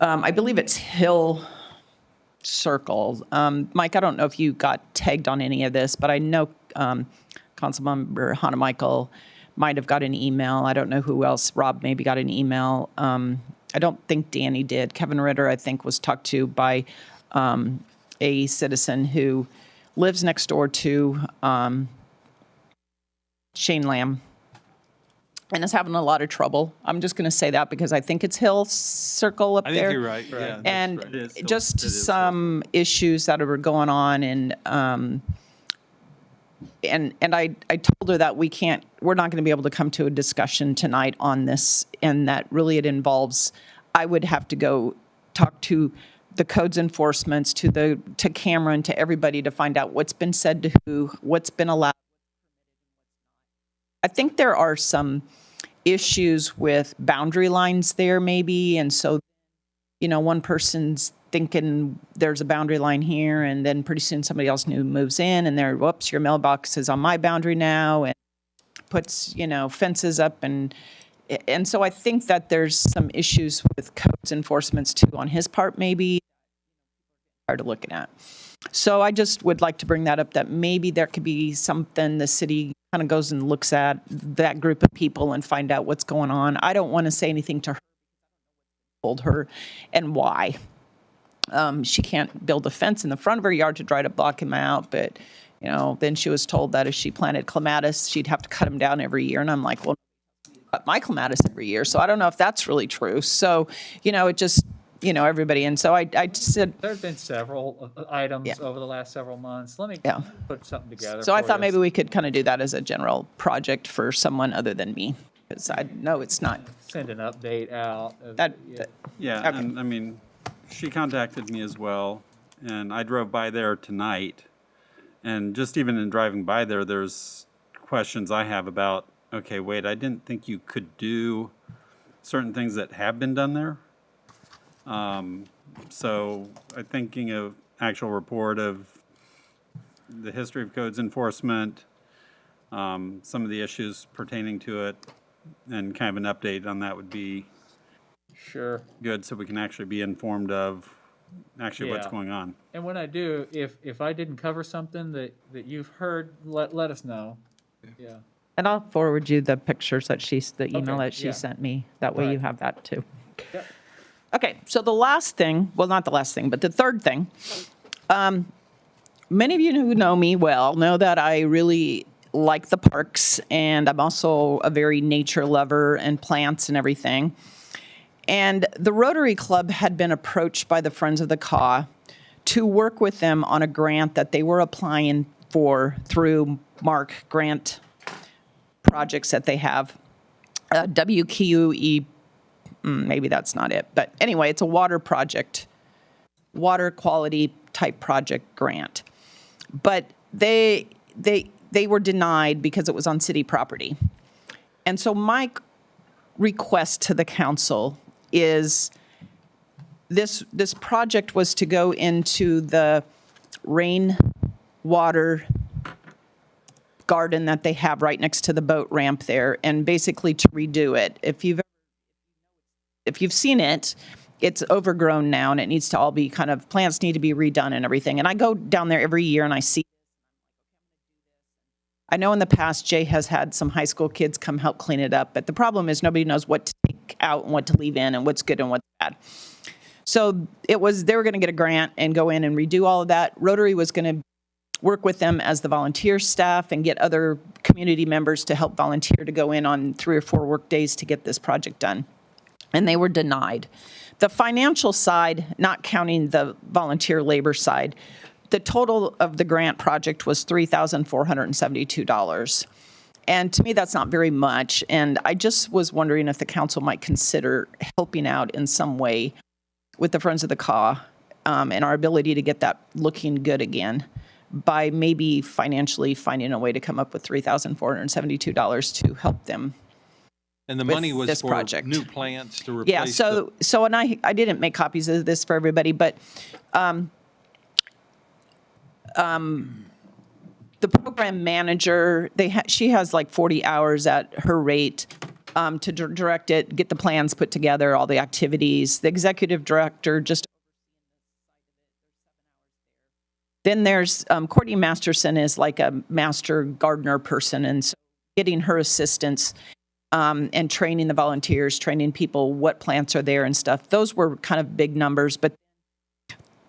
I believe it's Hill Circle. Mike, I don't know if you got tagged on any of this, but I know Councilmember Hannah Michael might have got an email. I don't know who else. Rob maybe got an email. I don't think Danny did. Kevin Ritter, I think, was talked to by a citizen who lives next door to Shane Lamb and is having a lot of trouble. I'm just going to say that because I think it's Hill Circle up there. I think you're right. Yeah, and that's right. just some issues that were going on, and I told her that we're not going to be able to come to a discussion tonight on this, and that really it involves, I would have to go talk to the codes enforcements, to Cameron, to everybody to find out what's been said to who, what's been allowed. I think there are some issues with boundary lines there maybe, and so, you know, one person's thinking there's a boundary line here, and then pretty soon somebody else new moves in, and they're, whoops, your mailbox is on my boundary now, and puts, you know, fences up, and so I think that there's some issues with codes enforcements too on his part maybe, hard to looking at. So I just would like to bring that up, that maybe there could be something the city kind of goes and looks at that group of people and find out what's going on. I don't want to say anything to her, told her, and why. She can't build a fence in the front of her yard to try to block him out, but, you know, then she was told that if she planted clematis, she'd have to cut him down every year. And I'm like, well, I cut my clematis every year, so I don't know if that's really true. So, you know, it just, everybody. And so I said, There's been several items Yeah. over the last several months. Let me Yeah. put something together. so I for thought you. maybe we could kind of do that as a general project for someone other than me, because I know it's not Send an update out. that. Yeah, Okay. and I mean, she contacted me as well, and I drove by there tonight. And just even in driving by there, there's questions I have about, okay, wait, I didn't think you could do certain things that have been done there. So I'm thinking of actual report of the history of codes enforcement, some of the issues pertaining to it, and kind of an update on that would be Sure. good, so we can actually be informed of actually what's Yeah. going on. And when I do, if I didn't cover something that you've heard, let us know. Yeah. And I'll forward you the pictures that the email Okay, that she yeah. sent me. That way you Right. have that too. Yep. Okay, so the last thing, well, not the last thing, but the third thing. Many of you who know me well know that I really like the parks, and I'm also a very nature lover and plants and everything. And the Rotary Club had been approached by the Friends of the Caw to work with them on a grant that they were applying for through Mark grant projects that they have. WQE, maybe that's not it. But anyway, it's a water project, water quality type project grant. But they were denied because it was on city property. And so my request to the council is this project was to go into the rainwater garden that they have right next to the boat ramp there, and basically to redo it. If you've seen it, it's overgrown now and it needs to all be plants need to be redone and everything. And I go down there every year and I see. I know in the past Jay has had some high school kids come help clean it up, but the problem is nobody knows what to take out and what to leave in and what's good and what's bad. So they were going to get a grant and go in and redo all of that. Rotary was going to work with them as the volunteer staff and get other community members to help volunteer to go in on 3 or 4 work days to get this project done. And they were denied. The financial side, not counting the volunteer labor side, the total of the grant project was $3,472. And to me, that's not very much. And I just was wondering if the council might consider helping out in some way with the Friends of the Caw and our ability to get that looking good again by maybe financially finding a way to come up with $3,472 to help them. And the with money was this for project. new plants to replace. Yeah, so and I didn't make copies of this for everybody, but the program manager, she has like 40 hours at her rate to direct it, get the plans put together, all the activities. The executive director just. Then there's Courtney Masterson is like a master gardener person, and so getting her assistance and training the volunteers, training people what plants are there and stuff. Those were kind of big numbers, but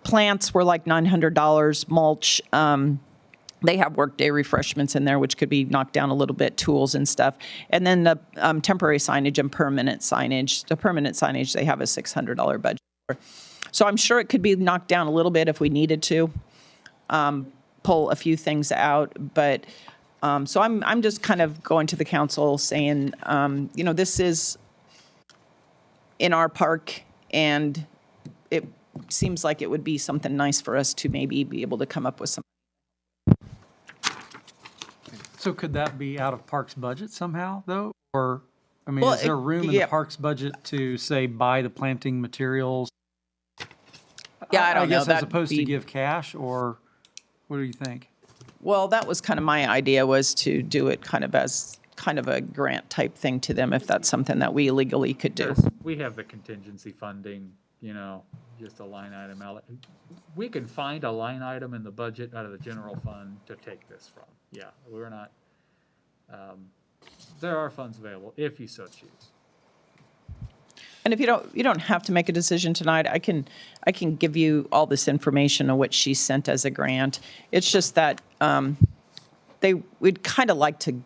plants were like $900, mulch. They have workday refreshments in there, which could be knocked down a little bit, tools and stuff. And then the temporary signage and permanent signage. The permanent signage, they have a $600 budget for. So I'm sure it could be knocked down a little bit if we needed to pull a few things out. But so I'm just kind of going to the council saying, this is in our park, and it seems like it would be something nice for us to maybe be able to come up with some. So could that be out of Parks budget somehow, though? Or, Well, is there room in yeah. the Parks budget to, say, buy the planting materials? Yeah, I don't know. guess as That'd opposed to be- give cash, or what do you think? Well, that was kind of my idea, was to do it kind of as kind of a grant type thing to them, if that's something that we legally could do. We have the contingency funding, just a line item. We could find a line item in the budget out of the general fund to take this from. Yeah, we're not, there are funds available if you so choose. And if you don't have to make a decision tonight, I can give you all this information on what she sent as a grant. It's just that we'd kind of like to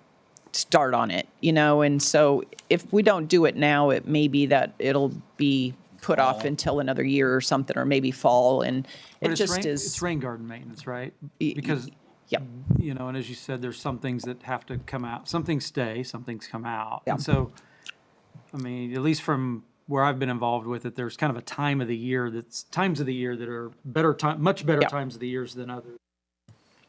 start on it, and so if we don't do it now, it may be that it'll be put off Fall. until another year or something, or maybe fall, and But it it's just rain, is. it's rain garden maintenance, right? Y- Because, Yep. you know, and as you said, there's some things that have to come out. Some things stay, some things come out. Yeah. And so, I mean, at least from where I've been involved with it, there's kind of a time of the year times of the year that are better time, much better Yeah. times of the years than others.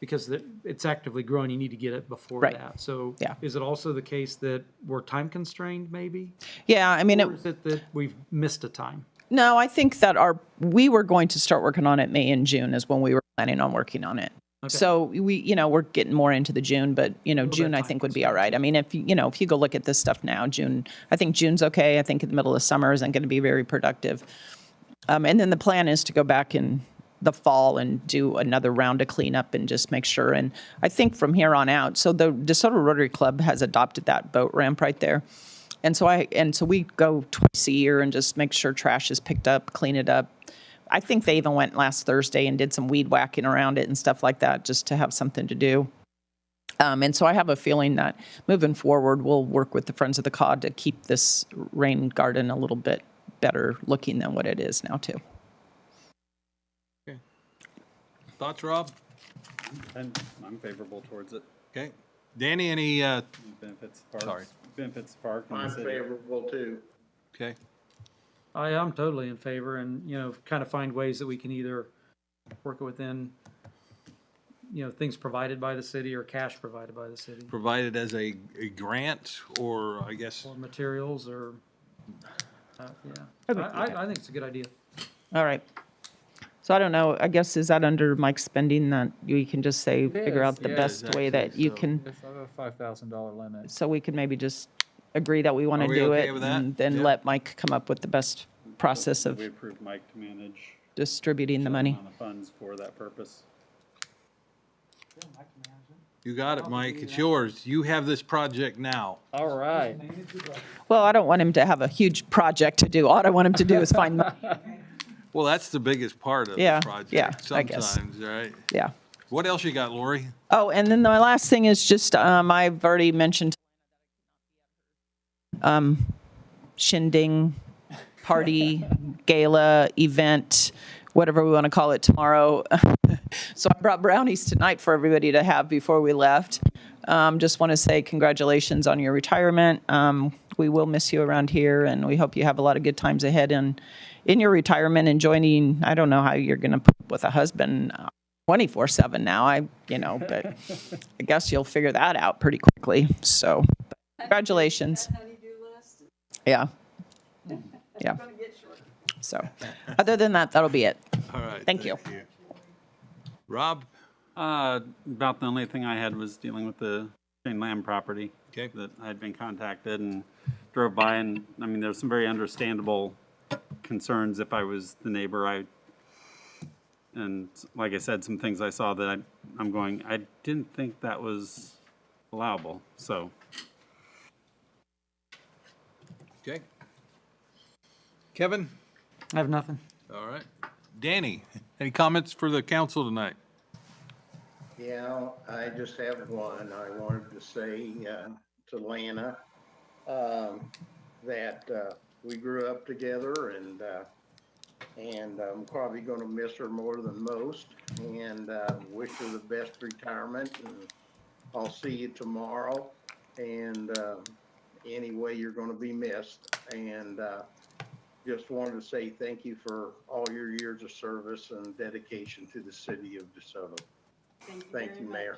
Because it's actively growing, you need to get it before Right. that. So Yeah. is it also the case that we're time constrained maybe? Yeah, I mean, Or is it that we've missed a time? no, I think that we were going to start working on it May and June is when we were planning on working on it. Okay. So we're getting more into the June, but, Little June bit I time think would be all right. I mean, if you go look at this stuff now, I think June's okay. I think in the middle of summer isn't going to be very productive. And then the plan is to go back in the fall and do another round of cleanup and just make sure. And I think from here on out, so the DeSoto Rotary Club has adopted that boat ramp right there. And so we go twice a year and just make sure trash is picked up, clean it up. I think they even went last Thursday and did some weed whacking around it and stuff like that, just to have something to do. And so I have a feeling that moving forward, we'll work with the Friends of the Cod to keep this rain garden a little bit better looking than what it is now too. Thoughts, Rob? And I'm favorable towards it. Okay. Danny, any, Benefits the park. Sorry. Benefits the park and the I'm city. favorable too. okay. I am totally in favor and, kind of find ways that we can either work within, things provided by the city or cash provided by the city. Provided as a grant or I guess, Or materials or, yeah. I think it's a good idea. All right. So I don't know, I guess, is that under Mike's spending that you can just say, figure out the best way that you can, Yes, I have a $5,000 limit. so we can maybe just agree that we want Are to we do okay it with that? and then Yeah. let Mike come up with the best process of We approved Mike to manage distributing the money. amount of funds for that purpose. you got it, Mike. It's yours. You have this project now. All right. Well, I don't want him to have a huge project to do. All I want him to do is find money. Well, that's the biggest part of Yeah, the project. yeah, I guess. Sometimes, right? Yeah. What else you got, Lori? Oh, and then the last thing is just, I've already mentioned shindig, party, gala, event, whatever we want to call it tomorrow. So I brought brownies tonight for everybody to have before we left. Just want to say congratulations on your retirement. We will miss you around here, and we hope you have a lot of good times ahead in your retirement and joining. I don't know how you're going to put up with a husband 24/7 now. But I guess you'll figure that out pretty quickly. So congratulations. Yeah. Yeah. So other than that, that'll be it. All right. Thank you. Rob? About the only thing I had was dealing with the Shane Lamb property. Okay. That I had been contacted and drove by, and I mean, there's some very understandable concerns if I was the neighbor. And like I said, some things I saw that I'm going, I didn't think that was allowable, so. Okay. Kevin? I have nothing. All right. Danny, any comments for the council tonight? Yeah, I just have one. I wanted to say to Lana that we grew up together, and I'm probably going to miss her more than most, and wish her the best retirement. And I'll see you tomorrow. And anyway, you're going to be missed. And just wanted to say thank you for all your years of service and dedication to the city of DeSoto. Thank you, Mayor.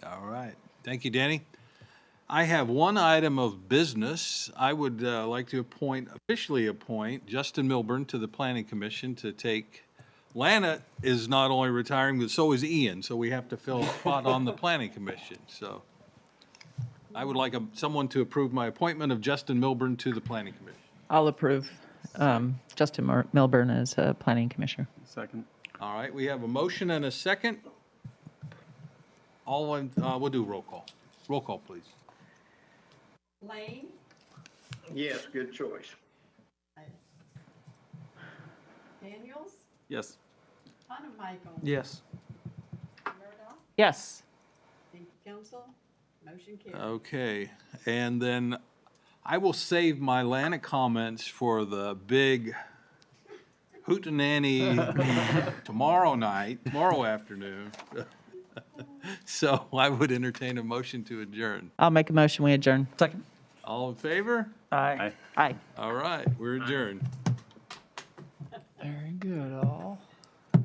All right. Thank you, Danny. I have one item of business. I would like to officially appoint Justin Milburn to the Planning Commission to take, Lana is not only retiring, but so is Ian, so we have to fill a spot on the Planning Commission. So I would like someone to approve my appointment of Justin Milburn to the Planning Commission. I'll approve Justin Milburn as a planning commissioner. Second. All right, we have a motion and a second. We'll do roll call. Roll call, please. Lane, Yes, good choice. Daniels, Yes. Michael. Yes. Murdoch, Yes. thank you, council. Motion carried. Okay, and then I will save my Lana comments for the big hootenanny tomorrow afternoon. So I would entertain a motion to adjourn. I'll make a motion, we adjourn. Second. All in favor? Aye. Aye. All right, we're adjourned.